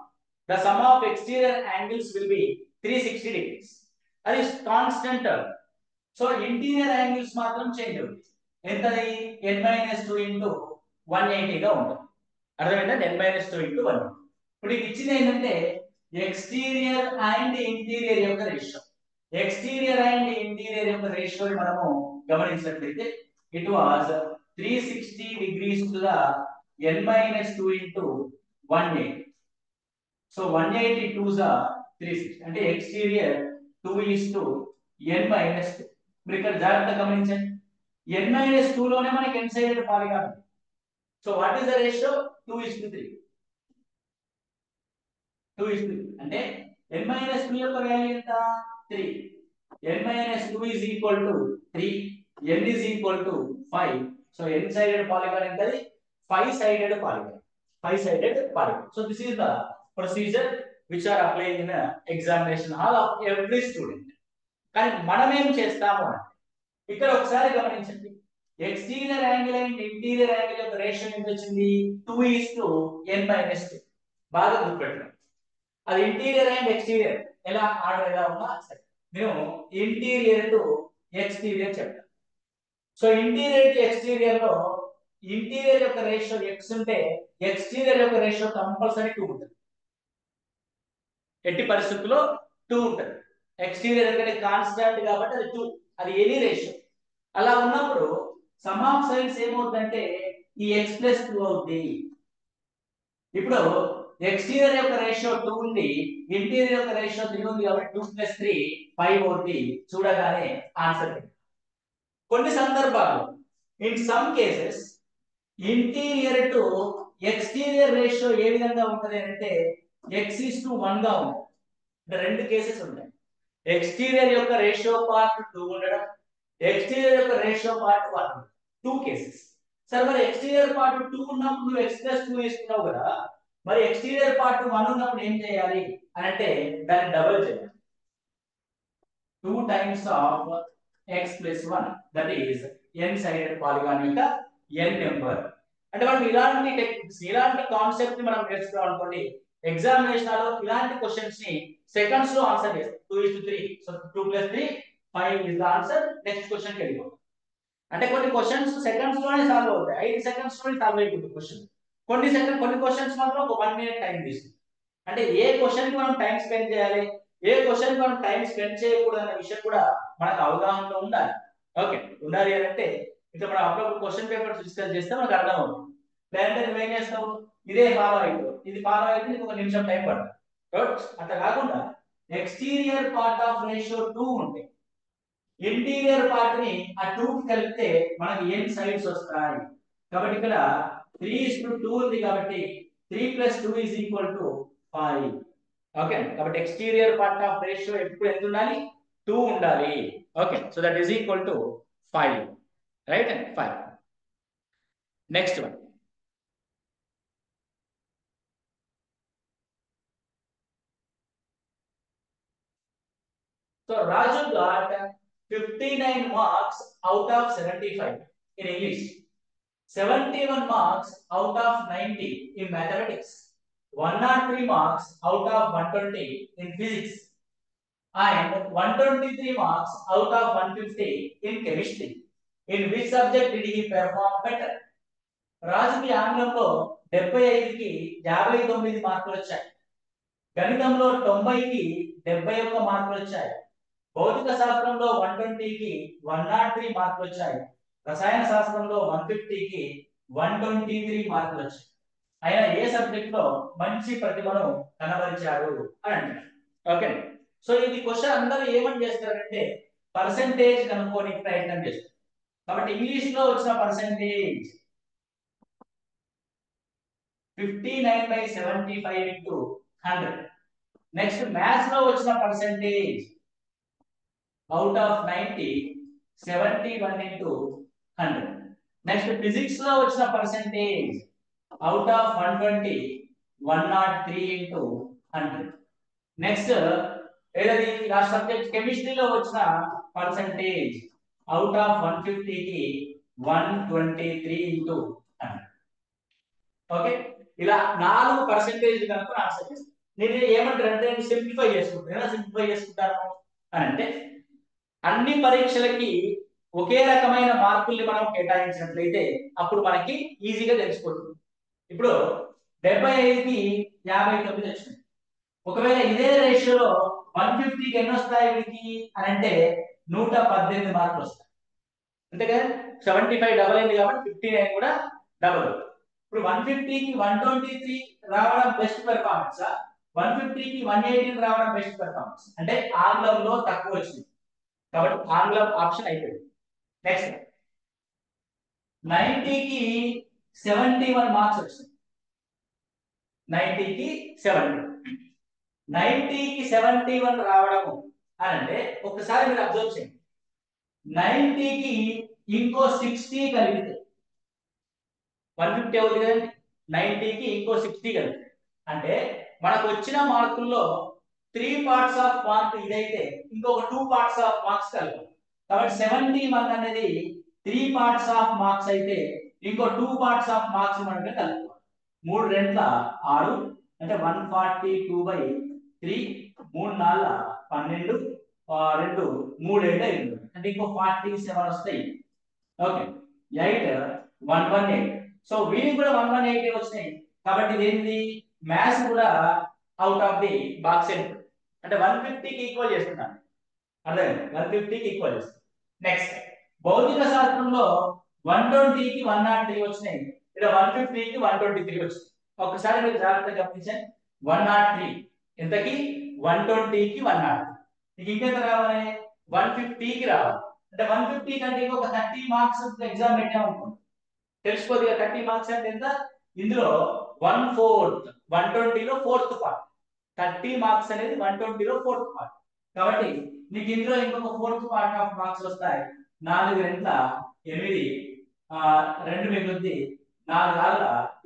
the sum of exterior angles will be 360 degrees. అది constant term. So interior angles మాత్రం చేంజ్ అవుతుంది. ఎంతది? n-2 into 180 గా ఉంటుంది. అర్థమైందా? n-2 into 180. ఇప్పుడు ఇది ఇచ్చింది ఏంటంటే ఎక్స్టీరియర్ అండ్ ఇంటీరియర్ యొక్క రేషియో. ఎక్స్టీరియర్ అండ్ ఇంటీరియర్ యొక్క రేషియోని మనము గమనించినట్లయితే it was 360 degrees to the n-2 into 180. So 180 2s are 360. అంటే ఎక్స్టీరియర్ 2 is to n-2. మీరు ఇక్కడ జాగ్రత్తగా గమనించండి, n-2 లోనే మనకి n sided polygon. So what is the ratio? 2:3. 2:3 అంటే n-2 యొక్క వాల్యూ ఎంత? 3. n-2 is equal to 3. n is equal to 5. So n sided polygon entadi 5 sided polygon. 5 sided polygon. So this is the procedure which are applied in a examination hall of every student. కానీ మనం ఏం చేస్తాము అంటే ఇక్కడ ఒకసారి గమనించండి, exterior angle and interior angle యొక్క ratio ఎంత వచ్చింది? 2:n-2. బాగా గుర్తుపెట్టండి. అది ఇంటీరియర్ అండ్ ఎక్స్టీరియర్ ఎలా ఆర్డర్ ఎలా ఉన్నా సరే, నేను ఇంటీరియర్ టు ఎక్స్టీరియర్ చెప్తాను. సో ఇంటీరియర్ టు ఎక్స్టీరియర్ లో ఇంటీరియర్ యొక్క రేషియో x ఉంటే ఎక్స్టీరియర్ యొక్క రేషియో కంపల్సరీ 2 ఉంటుంది. ఎట్టి పరిస్థితుల్లో 2 ఉంటుంది. ఎక్స్టీరియర్ అంటే కాన్స్టాంట్ కాబట్టి అది 2. అది ఎనీ రేషియో. అలా ఉన్నప్పుడు సమ్ ఆఫ్ సైడ్స్ ఏమవుతుందంటే ఈ x + 2 అవుతుంది. ఇప్పుడు ఎక్స్టీరియర్ యొక్క రేషియో 2 ఉంది, ఇంటీరియర్ యొక్క రేషియో 3 ఉంది కాబట్టి 2 + 3 5 అవుతుంది. చూడగానే ఆన్సర్. కొన్ని సందర్భాల్లో in some cases interior to exterior ratio ఏ విధంగా ఉంటది అంటే x:1 గా ఉంటుంది. అంటే రెండు కేసెస్ ఉంటాయి. ఎక్స్టీరియర్ యొక్క రేషియో పార్ట్ 2 ఉండడం, ఎక్స్టీరియర్ యొక్క రేషియో పార్ట్ 1. 2 కేసెస్. సరే, మరి ఎక్స్టీరియర్ పార్ట్ 2 ఉన్నప్పుడు నువ్వు x + 2 తీసుకున్నావు కదా, మరి ఎక్స్టీరియర్ పార్ట్ 1 ఉన్నప్పుడు ఏం చేయాలి అని అంటే దాన్ని డబుల్ చేయాలి. 2 times of x + 1, that is n sided polygon యొక్క n నెంబర్. అంటే మనం ఇలాంటి టెక్నిక్స్, ఇలాంటి కాన్సెప్ట్ ని మనం నేర్చుకోవాలి అనుకోండి, ఎగ్జామినేషన్ లో ఇలాంటి క్వశ్చన్స్ ని సెకండ్స్ లో ఆన్సర్ చేస్తాం. 2:3. So 2 + 3 5 is the answer. Next question కి వెళ్ళిపోతాం. అంటే కొన్ని క్వశ్చన్స్ సెకండ్స్ లోనే సాల్వ్ అవుతాయి, 5 సెకండ్స్ లోనే సాల్వ్ అయిపోతుంది క్వశ్చన్. కొన్ని క్వశ్చన్స్ మాత్రం ఒక 1 minute టైం తీసుకుంటాం. అంటే ఏ క్వశ్చన్ కి మనం టైం స్పెండ్ చేయాలి, ఏ క్వశ్చన్ కి మనం టైం స్పెండ్ చేయకూడదు అనే విషయం కూడా మనకు అవగాహనలో ఉండాలి. ఓకే, ఉండాలి అని అంటే ఇక్కడ మనం అప్పుడప్పుడు క్వశ్చన్ పేపర్స్ డిస్కస్ చేస్తే మనకు అర్థం అవుతుంది. లేదంటే నువ్వేం చేస్తావు, ఇదే ఫాలో అవుతావు, ఇది ఫాలో అయితే నీకు 1 నిమిషం టైం పడుతుంది. అట్లా కాకుండా ఎక్స్టీరియర్ పార్ట్ ఆఫ్ రేషియో 2 ఉంటే ఇంటీరియర్ పార్ట్ ని ఆ 2 కి కలిపితే మనకి n సైడ్స్ వస్తాయి. కాబట్టి ఇక్కడ 3:2 ఉంది కాబట్టి 3 + 2 = 5. ఓకే, కాబట్టి ఎక్స్టీరియర్ పార్ట్ ఆఫ్ రేషియో ఎప్పుడు ఎంత ఉండాలి? 2 ఉండాలి. Okay, so that is equal to 5. Right, and 5. Next one, So Raju got 59 marks out of 75 in English, 71 marks out of 90 in mathematics, 103 marks out of 120 in physics, and 123 marks out of 150 in chemistry. In which subject did he perform better? రాజుకి ఆంగ్లంలో 75కి 59 మార్కులు వచ్చాయి, గణితంలో 90కి 71 మార్కులు వచ్చాయి, భౌతిక శాస్త్రంలో 120కి 103 మార్కులు వచ్చాయి, రసాయన శాస్త్రంలో 150కి 123 మార్కులు వచ్చాయి. ఆయన ఏ సబ్జెక్ట్ లో మంచి ప్రతిభను కనబరిచారు అని అంటారు. ఓకే, సో ఇది క్వశ్చన్ అందరూ ఏమని చేస్తారంటే పర్సెంటేజ్ కనుక్కోనికి ప్రయత్నం చేస్తారు. కాబట్టి ఇంగ్లీష్ లో వచ్చిన పర్సెంటేజ్ 59/75 into 100. నెక్స్ట్ మ్యాథ్స్ లో వచ్చిన percentage out of 90 71 into 100. Next physics లో వచ్చిన percentage out of 120 103 into 100. Next ఏదది లాస్ట్ సబ్జెక్ట్ కెమిస్ట్రీలో వచ్చిన పర్సెంటేజ్ అవుట్ ఆఫ్ 150కి 123 into 100. ఓకే, ఇలా 4 పర్సెంటేజ్ కనుక ఆన్సర్ చేస్తాను. నేను ఏమంటారు అంటే సింప్లిఫై చేసుకుంటాను. ఎలా సింప్లిఫై చేసుకుంటాను అని అంటే అన్ని పరీక్షలకి ఒకే రకమైన మార్కుల్ని మనం కేటాయించినట్లయితే అప్పుడు మనకి ఈజీగా తెలిసిపోతుంది. ఇప్పుడు 75కి 59 వచ్చింది. ఒకవేళ ఇదే రేషియోలో 150కి ఎన్ని వస్తాయి వీడికి అని అంటే 118 మార్కులు వస్తాయి. అంతే కదా, 75 డబల్ అయింది కాబట్టి 59 కూడా డబల్. ఇప్పుడు 150కి 123 రావడం బెస్ట్ పెర్ఫార్మెన్స్, 150కి 118 రావడం బెస్ట్ పెర్ఫార్మెన్స్. అంటే ఆంగ్లంలో తక్కువ వచ్చింది కాబట్టి ఆంగ్లం ఆప్షన్ అయిపోయింది. నెక్స్ట్ 90కి 71 మార్క్స్ వచ్చింది. 90కి 71 రావడము అని అంటే ఒక్కసారి మీరు అబ్జర్వ్ చేయండి. 90కి ఇంకో 60 కలిగితే 150 అవుతుంది కదండి, 90కి ఇంకో 60 కలిగితే అంటే మనకు వచ్చిన మార్కుల్లో 3 పార్ట్స్ ఆఫ్ మార్క్ ఇదైతే ఇంకొక 2 పార్ట్స్ ఆఫ్ మార్క్స్ కలుపు. కాబట్టి 71 అనేది 3 పార్ట్స్ ఆఫ్ మార్క్స్ అయితే ఇంకో 2 పార్ట్స్ ఆఫ్ మార్క్స్ మనకి కలుపు. 3 2 6 అంటే 142/3, 3 4 12, 2 3 7 అంటే ఇంకో 47 వస్తాయి. ఓకే, 8 118. సో వీళ్ళకి కూడా 118 వచ్చినాయి కాబట్టి ఇదేంటి మ్యాథ్స్ కూడా అవుట్ ఆఫ్ ది బాక్స్ అంటే 150కి ఈక్వల్ చేస్తున్నాను. అర్థమైంది, 150కి ఈక్వల్ చేస్తాను. నెక్స్ట్ భౌతిక శాస్త్రంలో 120కి 103 వచ్చినాయి, ఇక్కడ 150కి 123 వచ్చింది. ఒకసారి మీరు జాగ్రత్తగా గమనించండి. 103 ఎంతకి 120కి 103. మీకు ఇంకెంత రావాలి 150కి రావాలి. అంటే 150 కంటే ఇంకొక 30 మార్క్స్ ఎగ్జామ్ పెట్టామనుకోండి తెలిసిపోతుంది. 30 మార్క్స్ అంటే ఎంత, ఇందులో 1/4 120లో 4th పార్ట్. 30 మార్క్స్ అనేది 120లో 4th పార్ట్ కాబట్టి నీకు ఇందులో ఇంకొక 4th పార్ట్ ఆఫ్ మార్క్స్ వస్తాయి. 4 2 8 2 మిగులుద్ది, 4 6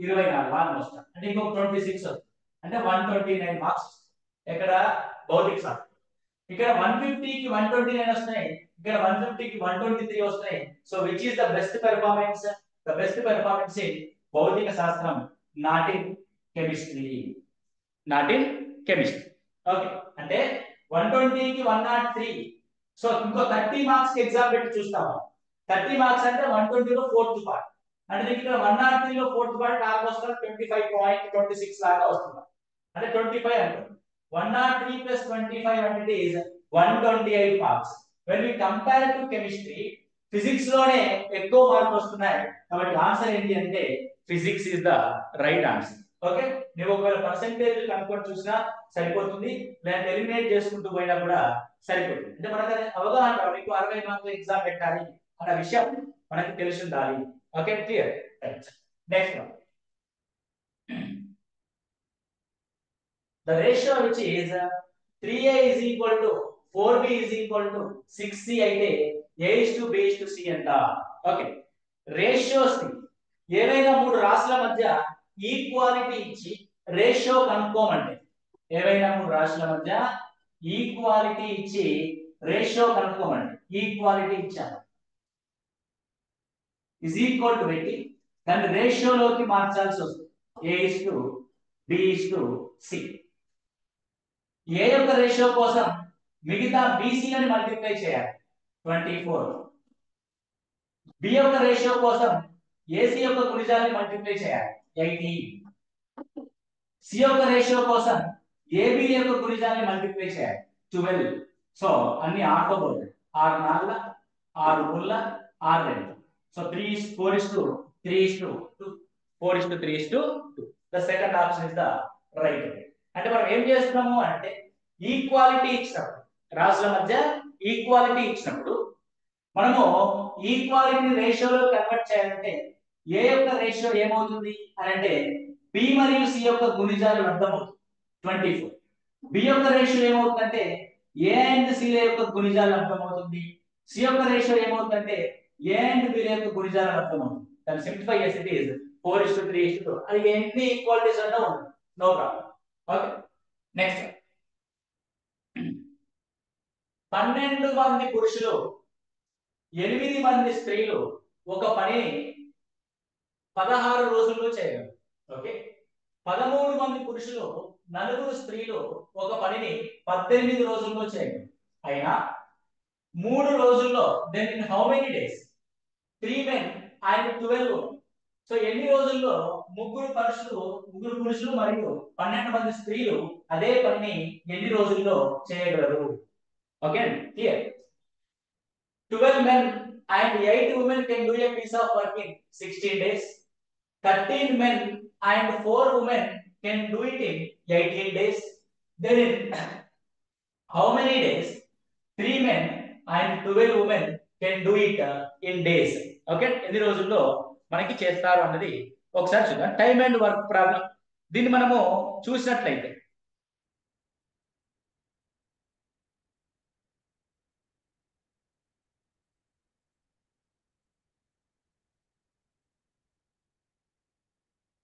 24 మార్కులు వస్తాయి. అంటే ఇంకొక 26 వస్తుంది. అంటే 129 మార్క్స్ ఎక్కడ భౌతిక శాస్త్రం. ఇక్కడ 150కి 129 వస్తాయి, ఇక్కడ 150కి 123 వస్తాయి. So which is the best performance? The best performance in భౌతిక శాస్త్రం, నాట్ ఇన్ కెమిస్ట్రీ. ఓకే, అంటే 120కి 103. సో ఇంకో 30 మార్క్స్ ఎగ్జామ్ పెట్టి చూస్తాము. 30 మార్క్స్ అంటే 120లో 4th పార్ట్. అంటే నీకు ఇక్కడ 103లో 4th పార్ట్ ఆల్మోస్ట్ 25.26 లాగా వస్తుంది. అంటే 25 అంటారు. 103 + 25 అంటే it is 128 marks. When we compare to chemistry, physics లోనే ఎక్కువ మార్కులు వస్తున్నాయి కాబట్టి ఆన్సర్ ఏంటి అంటే physics is the right answer. Okay, నువ్వు ఒకవేళ పర్సెంటేజ్ కనుక్కొని చూసినా సరిపోతుంది, లేదా ఎలిమినేట్ చేసుకుంటూ పోయినా కూడా సరిపోతుంది. అంటే మనకు అవగాహన మీకు 60 మార్కులు ఎగ్జామ్ పెట్టాలి అన్న విషయం మనకి తెలిసి ఉండాలి. Okay, clear. Next one, the ratio which is 3a is equal to 4b is equal to 6c అయితే a is to b is to c అంట. ఓకే, రేషియోస్ ఏవైనా మూడు రాశుల మధ్య ఈక్వాలిటీ ఇచ్చి రేషియో కనుక్కోమంటే, ఏవైనా మూడు రాశుల మధ్య ఈక్వాలిటీ ఇచ్చి రేషియో కనుక్కోమండి. ఈక్వాలిటీ ఇచ్చాను ఇజ్ ఈక్వల్ టు పెట్టి దాన్ని రేషియోలోకి మార్చాల్సి వస్తుంది. A:B:C. ఏ యొక్క రేషియో కోసం మిగతా BC అని మల్టిప్లై చేయాలి 24. బి యొక్క రేషియో కోసం AC యొక్క గుణిజాలని మల్టిప్లై చేయాలి 18. సి యొక్క రేషియో కోసం AB యొక్క గుణిజాలని మల్టిప్లై చేయాలి 12. సో అన్ని ఆటో పోతాయి. 6 4 6 3 6 2. So 4:3:2 4:3:2. The second option is the right. అంటే మనం ఏం చేస్తున్నాము అంటే ఈక్వాలిటీ ఇచ్చినప్పుడు, రాసుల మధ్య ఈక్వాలిటీ ఇచ్చినప్పుడు మనము ఈక్వాలిటీని రేషియోలో కన్వర్ట్ చేయాలంటే ఏ యొక్క రేషియో ఏమవుతుంది అని అంటే బి మరియు సి యొక్క గుణిజాలు లబ్ధమవుతుంది 24. బి యొక్క రేషియో ఏమవుతుందంటే ఏ అండ్ సి యొక్క గుణిజాలు లబ్ధమవుతుంది. సి యొక్క రేషియో ఏమవుతుందంటే ఏ అండ్ బి యొక్క గుణిజాలు లబ్ధమవుతుంది. దాన్ని సింప్లిఫై చేసి ఇట్ ఈస్ 4:3:2. అది ఎన్ని ఈక్వాలిటీస్ అన్నా ఉంటుంది, నో ప్రాబ్లం. ఓకే, నెక్స్ట్ 12 మంది పురుషులు 8 మంది స్త్రీలు ఒక పనిని 16 రోజుల్లో చేయగలరు. ఓకే, 13 మంది పురుషులు 4 స్త్రీలు ఒక పనిని 18 రోజుల్లో చేయగలరు. అయినా 3 రోజుల్లో then in how many days 3 men and 12 women. So ఎన్ని రోజుల్లో ముగ్గురు పురుషులు మరియు 12 మంది స్త్రీలు అదే పనిని ఎన్ని రోజుల్లో చేయగలరు? Okay, here 12 men and 8 women can do a piece of work in 16 days. 13 men and 4 women can do it in 18 days. Then in how many days 3 men and 12 women can do it in days? Okay, ఎన్ని రోజుల్లో మనకి చేస్తారు అన్నది ఒకసారి చూద్దాం. Time and work problem. దీన్ని మనము చూసినట్లయితే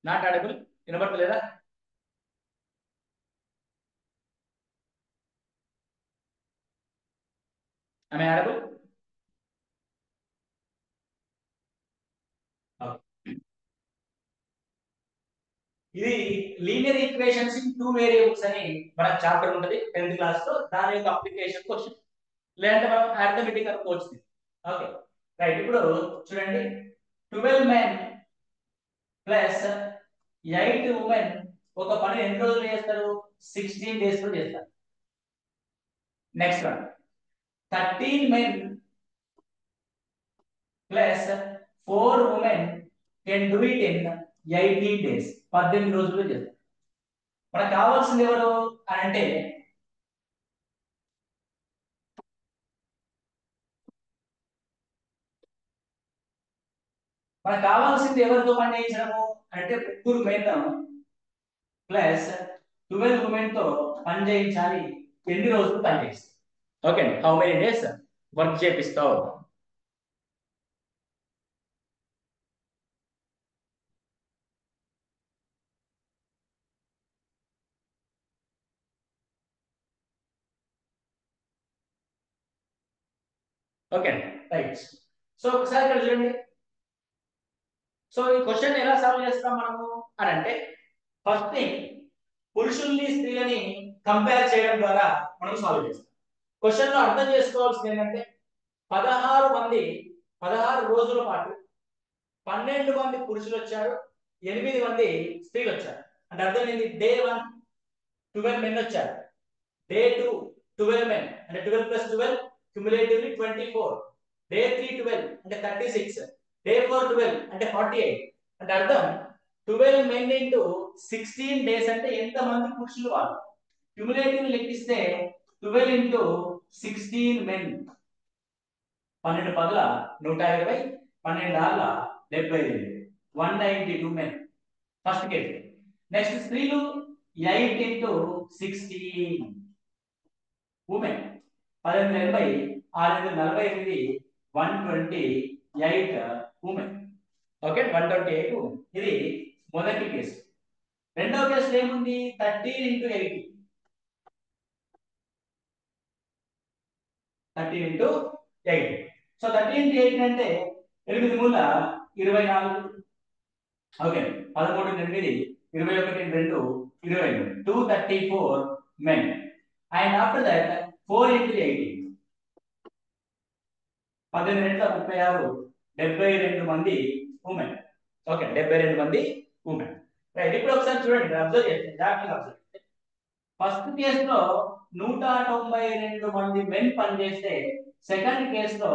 నాట్ ఆడబుల్, వినబడలేదా? ఆమె ఆడబుల్. ఇది లీనియర్ ఈక్వేషన్స్ ఇన్ 2 వేరియబుల్స్ అని మన చాప్టర్ ఉంటది 10th క్లాస్ లో. దాని యొక్క అప్లికేషన్ క్వశ్చన్, లేదంటే మనం అర్థమెటిక్ అనుకోవచ్చు. Okay right. ఇప్పుడు చూడండి 12 men ప్లస్ 8 women ఒక పని ఎన్ని రోజులు చేస్తారు? 16 days లో చేస్తారు. Next one 13 men plus 4 women can do it in 18 days. 18 రోజుల్లో చేస్తారు. మనకు కావాల్సింది ఎవరు అని అంటే ఎవరితో పని చేయించడము అంటే ముగ్గురు మెన్ ప్లస్ 12 women తో పని చేయించాలి. ఎన్ని రోజులు పని చేయిస్తావు? Okay, how many days work చేపిస్తావు? Okay right. సో ఒకసారి ఇక్కడ చూడండి. సో ఈ క్వశ్చన్ ఎలా సాల్వ్ చేస్తాం మనము అని అంటే ఫస్ట్ థింగ్ పురుషుల్ని స్త్రీలని కంపేర్ చేయడం ద్వారా మనం సాల్వ్ చేస్తాం. క్వశ్చన్ లో అర్థం చేసుకోవాల్సింది ఏంటంటే 16 రోజుల పాటు 12 మంది పురుషులు వచ్చారు, 8 మంది స్త్రీలు వచ్చారు. అంటే అర్థం ఏంటి? డే 1 12 men వచ్చారు, డే 2 12 men అంటే 12 + 12 క్యుములేటివ్లీ 24, డే 3 12 అంటే 36, డే 4 12 అంటే 48. అంటే అర్థం 12 men into 16 days అంటే ఎంత మంది పురుషులు వాళ్ళు? క్యుములేటివ్ లెక్కిస్తే 12 into 16 men 12 పదుల 120, 12 ఆర్ల 72, 192 men. First case. నెక్స్ట్ స్త్రీలు 8 into 16 women 1880 648 128 women. Okay 128 women. ఇది మొదటి కేసు. రెండవ కేసులో ఏముంది? 13 into 80 13 ఇంటూ 8. సో 13 ఇంటూ 8 అంటే 8 మూల 24. Okay, 13 8 21 2 23 234 men. And after that 4 into 18 18 36 72 మంది ఉమెన్. ఓకే, 72 మంది ఉమెన్. రైట్, ఇప్పుడు ఒకసారి చూడండి, అబ్జర్వ్ చేయండి, జాగ్రత్తగా అబ్జర్వ్ చేయండి. ఫస్ట్ కేస్ లో 192 మంది మెన్ పనిచేస్తే సెకండ్ కేస్ లో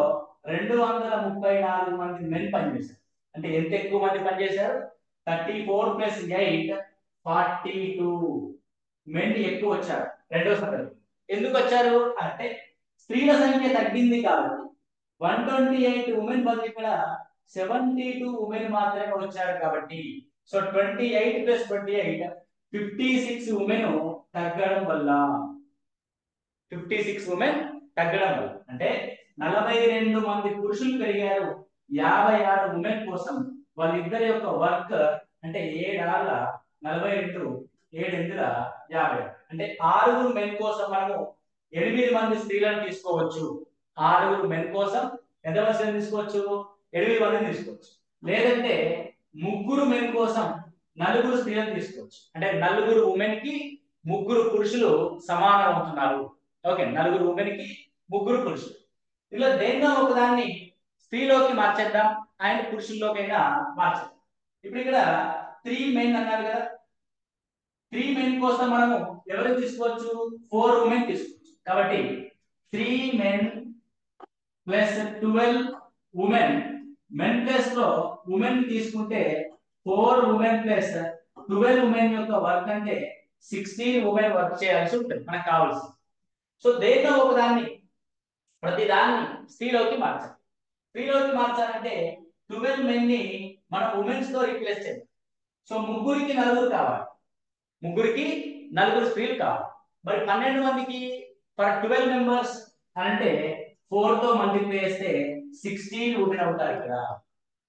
234 మంది మెన్ పనిచేశారు. అంటే ఎంత ఎక్కువ మంది పనిచేశారు? 34 ప్లస్ 8 42 మెన్ ఎక్కువ వచ్చారు రెండో సందర్భం. ఎందుకు వచ్చారు అంటే స్త్రీల సంఖ్య తగ్గింది కాబట్టి 128 ఉమెన్ బదులు ఇక్కడ 72 ఉమెన్ మాత్రమే వచ్చారు కాబట్టి. సో 28 ప్లస్ 28 56 ఉమెన్ తగ్గడం వల్ల 56 ఉమెన్ తగ్గడం వల్ల అంటే 42 మంది పురుషులు పెరిగారు 56 ఉమెన్ కోసం. వాళ్ళిద్దరి యొక్క వర్క్ అంటే 7 ఆర్ల 42 7 8ల 50 అంటే 6 మెన్ కోసం మనము 8 మంది స్త్రీలను తీసుకోవచ్చు. 6 మెన్ కోసం ఎంత మంది తీసుకోవచ్చు? 8 మందిని తీసుకోవచ్చు. లేదంటే 3 మెన్ కోసం 4 స్త్రీలను తీసుకోవచ్చు. అంటే 4 ఉమెన్ కి 3 పురుషులు సమానం అవుతున్నారు. ఓకే, 4 ఉమెన్ కి 3 పురుషులు. ఇలా దేన్నో ఒకదాన్ని స్త్రీలోకి మార్చేద్దాం అండ్ పురుషుల్లోకైనా మార్చేద్దాం. ఇప్పుడు ఇక్కడ 3 మెన్ అన్నారు కదా, 3 మెన్ కోసం మనము ఎవరిని తీసుకోవచ్చు? 4 ఉమెన్ తీసుకోవచ్చు. కాబట్టి 3 men plus 12 women. Men plus లో ఉమెన్ తీసుకుంటే 4 ఉమెన్ ప్లస్ 12 ఉమెన్ యొక్క వర్క్ అంటే 16 ఉమెన్ వర్క్ చేయాల్సి ఉంటుంది మనకు కావాల్సింది. సో దేన్నో ఒకదాన్ని ప్రతి దాన్ని స్త్రీలోకి మార్చాలి. స్త్రీలోకి మార్చాలంటే 12 మెన్ ని మనం ఉమెన్స్ తో రీప్లేస్ చేయాలి. సో ముగ్గురికి 4 కావాలి, ముగ్గురికి 4 స్త్రీలు కావాలి. మరి 12 మందికి ఫర్ 12 మెంబర్స్ అంటే 4 తో మల్టిప్లై చేస్తే 16 ఉమెన్ అవుతారు. ఇక్కడ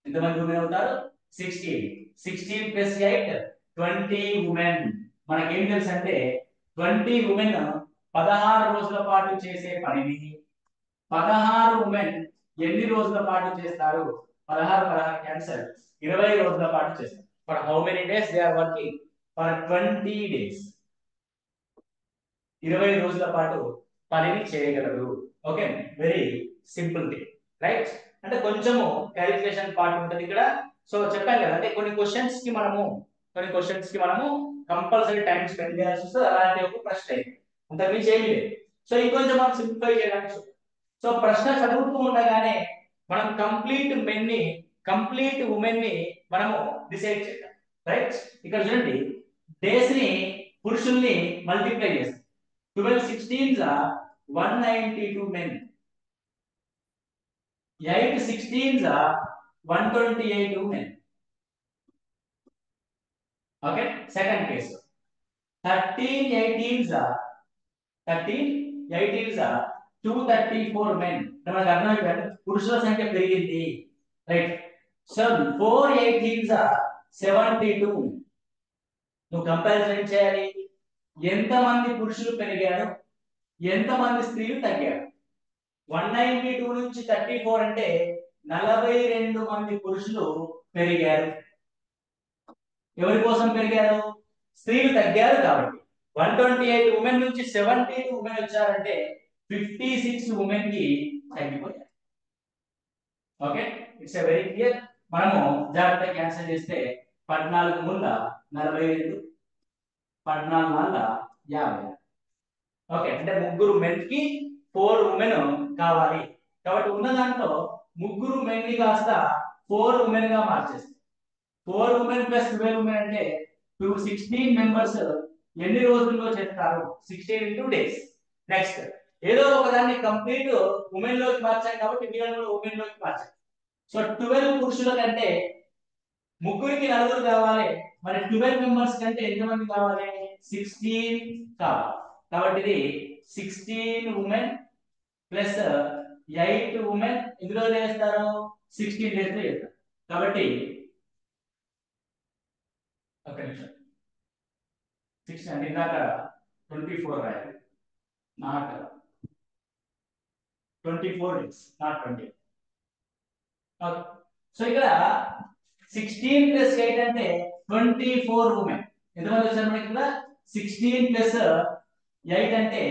ఎంతమంది ఉమెన్ అవుతారు? 16. 16 ప్లస్ 8 20 ఉమెన్. మనకేం తెలుసు అంటే 20 ఉమెన్ 16 రోజుల పాటు చేసే పనిని 16 ఉమెన్ ఎన్ని రోజుల పాటు చేస్తారు? 16 క్యాన్సర్ 20 రోజుల పాటు చేస్తారు. For how many days they are working? For 20 days. 20 రోజుల పాటు పనిని చేయగలరు. Okay, very simple thing, right? అంటే కొంచెము క్యాలిక్యులేషన్ పార్ట్ ఉంటుంది ఇక్కడ. సో చెప్పాను కదా, అంటే కొన్ని క్వశ్చన్స్ కి మనము కంపల్సరీ టైం స్పెండ్ చేయాల్సి వస్తుంది. అలాంటి ఒక ప్రశ్న ఇది, అంతకుమించి ఏమీ లేదు. సో ఇంకొంచెం మనం సింప్లిఫై చేయడానికి. సో ప్రశ్న చదువుతూ ఉండగానే మనం కంప్లీట్ ఉమెన్ ని మనము డిసైడ్ చేద్దాం, రైట్? ఇక్కడ చూడండి, డేస్ ని పురుషుల్ని మల్టిప్లై చేస్తాం. 12 16s 192 men. 8 16s 128 women. Okay, second case. 13 18s 234 men. మనకు అర్థమైపోయింది పురుషుల సంఖ్య పెరిగింది, రైట్? So 4 18s 72. నువ్వు కంపారిజన్ చేయాలి, ఎంతమంది పురుషులు పెరిగారు, ఎంతమంది స్త్రీలు తగ్గారు. 192 నుంచి 34 అంటే 42 మంది పురుషులు పెరిగారు. ఎవరి కోసం పెరిగారు? స్త్రీలు తగ్గారు కాబట్టి. 128 ఉమెన్ నుంచి 72 ఉమెన్ వచ్చారంటే 56 ఉమెన్ కి తగ్గిపోయారు. Okay, it's a very clear. మనము జాగ్రత్తగా క్యాన్సిల్ చేస్తే 14 ముళ్ళ 42, 14 నాళ్ళ 50. ఓకే, అంటే 3 మెన్ కి 4 ఉమెన్ కావాలి కాబట్టి ఉన్న దాంట్లో 3 మెన్ ని కాస్త 4 ఉమెన్ గా మార్చేస్తాం. 4 ఉమెన్ ప్లస్ 12 ఉమెన్ అంటే 16 మెంబర్స్ ఎన్ని రోజుల్లో చేస్తారు? 16 ఇంటూ డేస్. నెక్స్ట్ ఏదో ఒకదాన్ని కంప్లీట్ ఉమెన్ లోకి మార్చాం కాబట్టి మిగిలిన ఉమెన్ లోకి మార్చాం. సో 12 పురుషుల కంటే ముగ్గురికి 4 కావాలి. మరి 12 మెంబర్స్ కంటే ఎంతమంది కావాలి? 16 కావాలి. కాబట్టి ఇది 16 ఉమెన్ ప్లస్ 8 ఉమెన్ ఎన్ని రోజులు చేస్తారు? 16 డేస్ లో చేస్తారు. కాబట్టి ఒక నిమిషం, 16 అంటే ఇందాక 24 రాయాలి, not 24 days, not 20. Okay. So ఇక్కడ 16 ప్లస్ 8 అంటే 24 ఉమెన్. ఎంతమంది వచ్చారు మనకి ఇక్కడ? 16 ప్లస్ 8 అంటే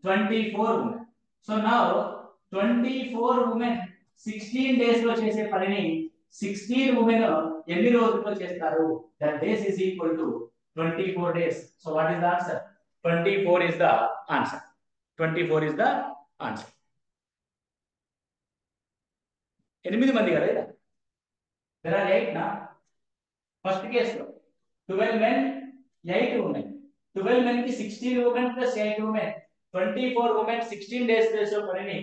24 women. So now 24 women 16 days లో చేసే పనిని 16 ఉమెన్ ఎన్ని రోజుల్లో చేస్తారు? That days is equal to 24 days. So what is the answer? 24 is the answer. 24 is the answer. 8 మంది కదా ఇది? There are 8 na. First case లో 12 men 8 women. 12 men కి 16 women plus 8 women. 24 women 16 days చేసే పనిని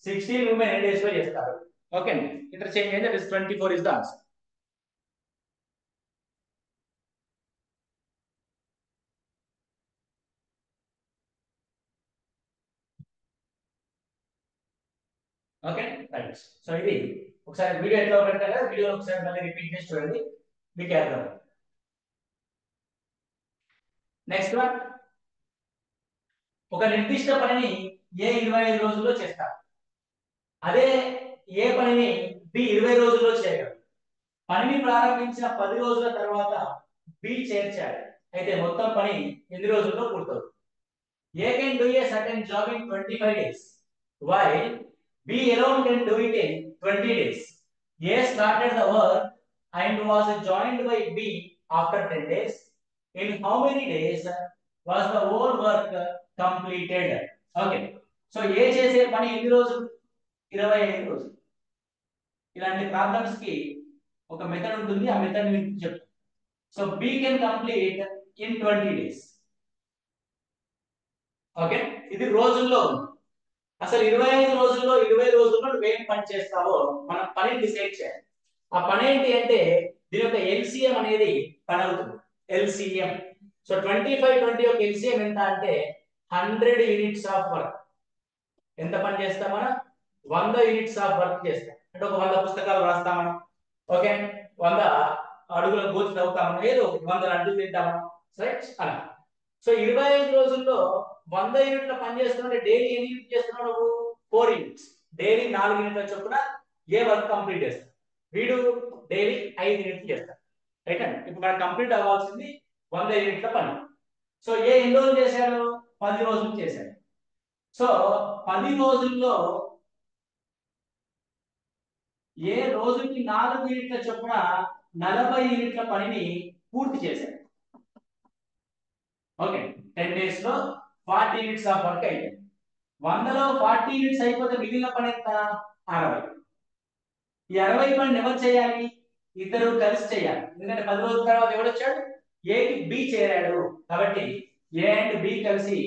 16 women ఎన్ని days లో చేస్తారు? ఓకే అండి, ఇంటర్చేంజ్ అయితే 24 is the answer. Okay right. So ఇది ఒకసారి వీడియో ఎట్లా పెడతా కదా, వీడియో ఒకసారి మళ్ళీ రిపీట్ చేసి చూడండి, మీకు అర్థం. నెక్స్ట్ వన్, ఒక నిర్దిష్ట పనిని ఏ 25 రోజుల్లో చేస్తారు. అదే ఏ పనిని బి 20 రోజుల్లో చేయగలరు. పనిని ప్రారంభించిన 10 రోజుల తర్వాత బి చేర్చాలి. అయితే మొత్తం పని ఎన్ని రోజుల్లో పూర్తవుతుంది? A can do a certain job in 25 days, while B alone can do it in 20 days. A started the work and was joined by B after 10 days. In how many days was the whole work completed? Okay. So A చేసే పని ఎన్ని రోజులు? 25 రోజులు. ఇలాంటి problems కి ఒక method ఉంటుంది, ఆ మెథడ్ ని చెప్తాను. So B can complete in 20 days. Okay, ఇది రోజుల్లో ఉంది. అసలు 25 రోజుల్లో 20 రోజుల్లో నువ్వేం పని చేస్తావో మనం పని డిసైడ్ చేయాలి. ఆ పని ఏంటి అంటే దీని యొక్క ఎల్సిఎం అనేది పని అవుతుంది. ఎల్సిఎం. సో 25 20 యొక్క ఎల్సిఎం ఎంత అంటే 100 యూనిట్స్ ఆఫ్ వర్క్. ఎంత పని చేస్తాం మనం? 100 యూనిట్స్ ఆఫ్ వర్క్ చేస్తాం. అంటే ఒక 100 పుస్తకాలు రాస్తాం మనం. ఓకే, 100 అడుగుల గోతి తవ్వుతాం, ఏదో 100 అడుగులు తింటాం, రైట్ అలా. సో 25 రోజుల్లో 100 యూనిట్ల పని చేస్తుంటే డైలీ ఎన్ని యూనిట్ చేస్తున్నావు నువ్వు? 4 యూనిట్స్. డైలీ 4 యూనిట్ల చొప్పున ఏ వర్క్ కంప్లీట్ చేస్తాడు. వీడు డైలీ 5 యూనిట్లు చేస్తాడు, రైట్ అండి. ఇప్పుడు మనకు కంప్లీట్ అవ్వాల్సింది 100 యూనిట్ల పని. సో ఏ ఎన్ని రోజులు చేశాడు? 10 రోజులు చేశాడు. సో 10 రోజుల్లో ఏ రోజుకి 4 యూనిట్ల చొప్పున 40 యూనిట్ల పనిని పూర్తి చేశాడు. ఓకే, 10 days లో 40 యూనిట్స్ ఆఫ్ వర్క్ అయింది. 100లో 40 యూనిట్స్ అయిపోతే మిగిలిన పని ఎంత? 60. ఈ 60 పని ఎవరు చేయాలి? ఇద్దరు కలిసి చేయాలి. ఎందుకంటే 10 రోజుల తర్వాత ఎవరు వచ్చాడు? ఏకి బి చేరాడు. కాబట్టి ఏ అండ్ బి కలిసి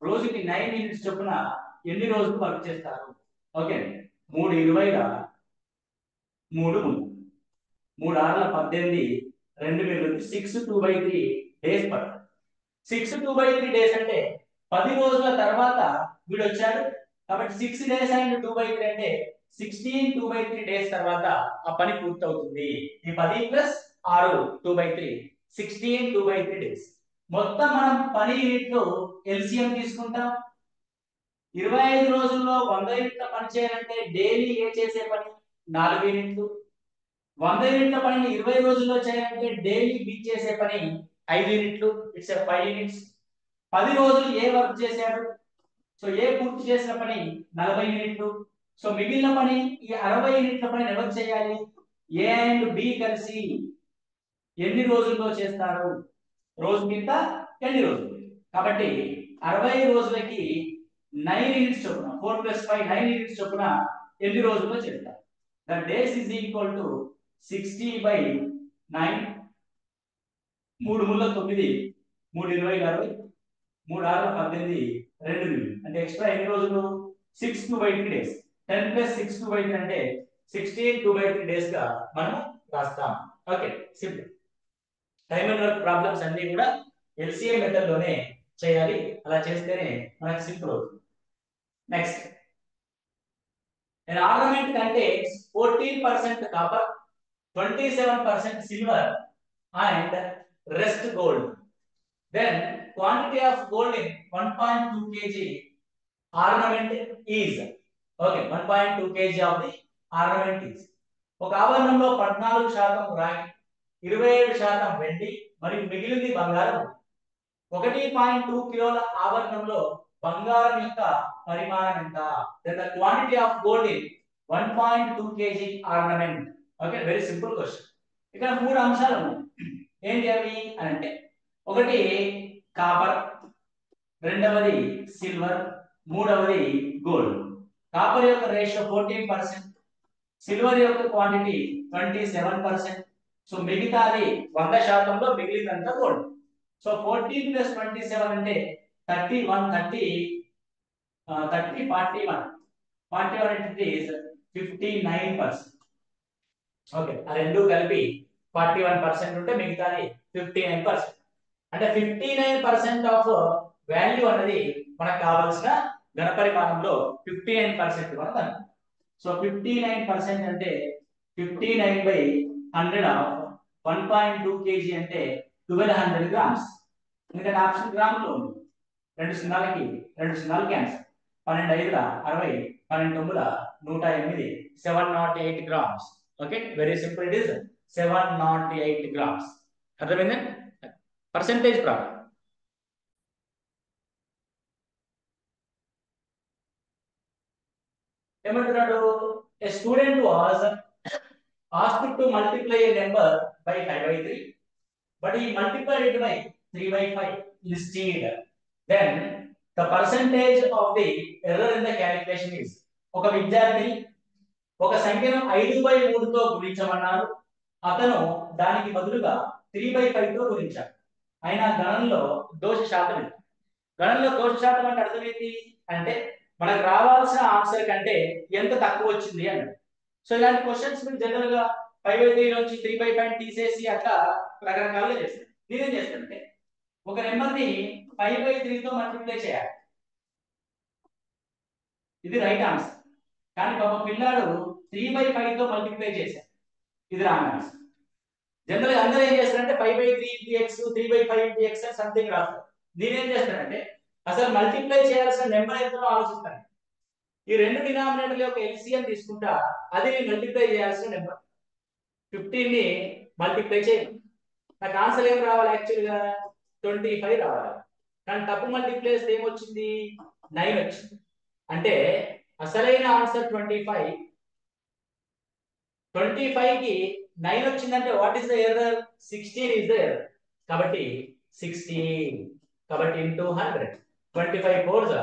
రోజుకి 9 యూనిట్స్ చొప్పున ఎన్ని రోజులు వర్క్ చేస్తారు? ఓకే, 3 20 3 3 6 18 2 మిగిలింది 6 2/3 డేస్ పడుతుంది. 6 2/3 డేస్ అంటే 10 రోజుల తర్వాత వీడు వచ్చాడు కాబట్టి 6 days అండ్ 2/3 అంటే 16 2/3 డేస్ తర్వాత ఆ పని పూర్తవుతుంది. ఈ 10 ప్లస్ 6 2/3 16 2/3 డేస్. మొత్తం మనం పని యూనిట్లు ఎల్సిఎం తీసుకుంటాం. 25 రోజుల్లో 100 యూనిట్ల పని చేయాలంటే డైలీ ఏ చేసే పని? 4 యూనిట్లు. 100 యూనిట్ల పనిని 20 రోజుల్లో చేయాలంటే డైలీ బి చేసే పని 5 యూనిట్లు. It's 5 units. 10 రోజులు ఏ వర్క్ చేశాడు? సో ఏ పూర్తి చేసిన పని 40 యూనిట్లు. సో మిగిలిన పని ఈ 60 యూనిట్ల పని ఎవరు చేయాలి? ఏ అండ్ బి కలిసి ఎన్ని రోజుల్లో చేస్తారు? రోజు కింద ఎన్ని రోజులు? కాబట్టి 60 రోజులకి 9 యూనిట్స్ చొప్పున 4 + 5 9 యూనిట్స్ చొప్పున ఎన్ని రోజుల్లో చేస్తారు? The days is equal to 60/9. 3 ముళ్ళ 9 3 20 60 3 6 18 2 మిగిలింది. అంటే ఎక్స్ట్రా ఎన్ని రోజులు? 6 2/3 డేస్. 10 + 6 2/3 అంటే 16 2/3 డేస్ గా మనం రాస్తాం. Okay, simple. Time and work problems అన్ని కూడా ఎల్సిఎం మెథడ్ లోనే చేయాలి. అలా చేస్తేనే మనకు సింపుల్ అవుతుంది. Next, an ornament contains 14% copper, 27% silver and rest gold. Then quantity of gold in 1.2 kg ornament is. Okay 1.2 kg of the ornament is. ఒక ఆభరణంలో 14% రాగి, 27% వెండి మరియు మిగిలింది బంగారం. 1.2 కిలోల ఆభరణంలో బంగారం యొక్క పరిమాణం ఎంత? Then the quantity of gold in 1.2 kg ornament. Okay very simple question. ఇక్కడ మూడు అంశాలు ఉన్నాయి. ఏంటి అవి అని అంటే, ఒకటి కాపర్, రెండవది సిల్వర్, మూడవది గోల్డ్. కాపర్ యొక్క రేషియో 14%, సిల్వర్ యొక్క క్వాంటిటీ 27%. సో మిగతాది 100%లో మిగిలినంత గోల్డ్. సో 14 ప్లస్ 27 అంటే 31, 41 అంటే ఇట్ ఈస్ 59%. ఓకే ఆ రెండు కలిపి 41% ఉంటే మిగతాది 59%. అంటే 59% ఆఫ్ వాల్యూ అనేది మనకు కావాల్సిన ఘనపరిమాణంలో 59% మనకు అనుకుంటాం. సో 59% అంటే 59/100 ఆఫ్ 1.2 kg అంటే 1200 గ్రామ్స్. ఎందుకంటే ఆప్షన్ గ్రాములో ఉంది. 2 సున్నాలు cancel. 12 5 60, 12 9 108, 708 grams. Okay very simple, it is 708 grams. అర్థమైందా? Percentage problem. ఏమంటున్నాడు? A student was asked to multiply a number by 5/3, but he multiplied it by 3/5 instead. Then the percentage of the error in the calculation is. ఒక విద్యార్థి ఒక సంఖ్యను 5/3తో గుణించమన్నారు. అతను దానికి బదులుగా 3/5తో గుణించాడు. అయినా గణనలో దోష శాతం ఎంత? గణనలో దోష శాతం అంటే అర్థం ఏంటి అంటే, మనకు రావాల్సిన ఆన్సర్ కంటే ఎంత తక్కువ వచ్చింది అన్నాడు. సో ఇలాంటి క్వశ్చన్స్ మీరు జనరల్ గా 5/3 నుంచి 3/5 తీసేసి అట్లా రకరకాలుగా చేస్తారు. నేనేం చేస్తానంటే, ఒక నెంబర్ ని 5/3తో మల్టిప్లై చేయాలి, ఇది రైట్ ఆన్సర్. కానీ పాప పిల్లాడు 3/5తో మల్టిప్లై చేశాడు, ఇది రాంగ్ ఆన్సర్. జనరల్ గా అందరూ ఏం చేస్తారంటే 5/3 ఇంటూ ఎక్స్, 3/5 ఇంటూ ఎక్స్ అని సంథింగ్ రాస్తారు. నేనేం చేస్తానంటే, అసలు మల్టిప్లై చేయాల్సిన నెంబర్ ఎంతో ఆలోచిస్తాను. ఈ రెండు డినామినేటర్ల యొక్క ఎల్సిఎం తీసుకుంటా, అది మల్టిప్లై చేయాల్సిన నెంబర్. 15 ని మల్టిప్లై చేయండి, నాకు ఆన్సర్ ఏం రావాలి? యాక్చువల్గా 25 రావాలి. కానీ తప్పు మల్టిప్లై చేస్తే ఏమొచ్చింది? 9 వచ్చింది. అంటే అసలైన ఆన్సర్ 25. 25 కి 9 వచ్చిందంటే what is the error? 16 is the error. కాబట్టి 16. కాబట్టి ఇంటూ 100. 25 4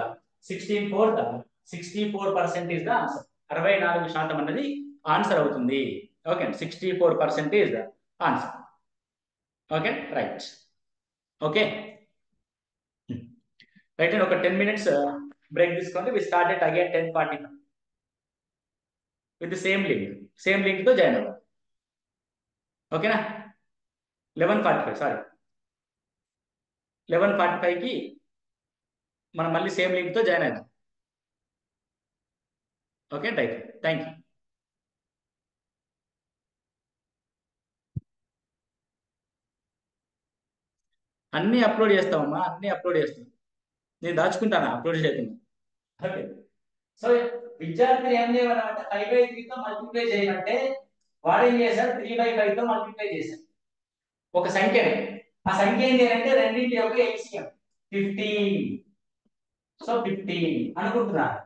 16 4 64% is the answer. 64% అన్నది ఆన్సర్ అవుతుంది. Okay 64% is the answer. Okay right. Okay right అండి. ఒక 10 minutes బ్రేక్ తీసుకోండి. We start at again 10:40 with same link తో జాయిన్ అవ్వండి. ఓకేనా? 11:45 సారీ 11:45కి మనం మళ్ళీ సేమ్ లింక్ తో జాయిన్ అవుతాం. Okay right, thank you. అన్ని అప్లోడ్ చేస్తామమ్మా, అన్ని అప్లోడ్ చేస్తాం. నేను దాచుకుంటాను అప్లోడ్ చేయకుండా. ఓకే సో విద్యార్థిని ఏం చేయమన్నామంటే 5/3తో మల్టిప్లై చేయమంటే వాడు ఏం చేశాడు? 3/5తో మల్టిప్లై చేశాడు ఒక సంఖ్యని. ఆ సంఖ్య ఏంటి అంటే రెండింటి యొక్క ఎల్సిఎం 15. సో 15 అనుకుంటున్నాను.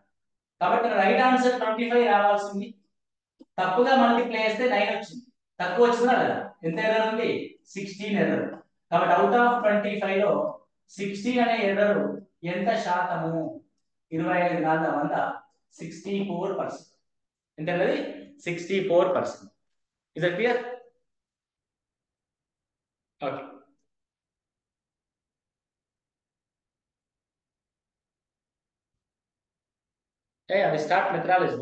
కాబట్టి రైట్ ఆన్సర్ 25 రావాల్సింది. తప్పుగా మల్టిప్లై చేస్తే 9 వచ్చింది. తక్కువ వచ్చిందా లేదా? ఎంత ఎర్రర్ ఉంది? 16 ఎర్రర్. కాబట్టి అవుట్ ఆఫ్ 25 లో 16 అనే ఎర్రర్ ఎంత శాతము? 25 నాలుగు 100, 64%. ఎంత అన్నది? 64%. Is that clear? Okay. Hey, I start methodology.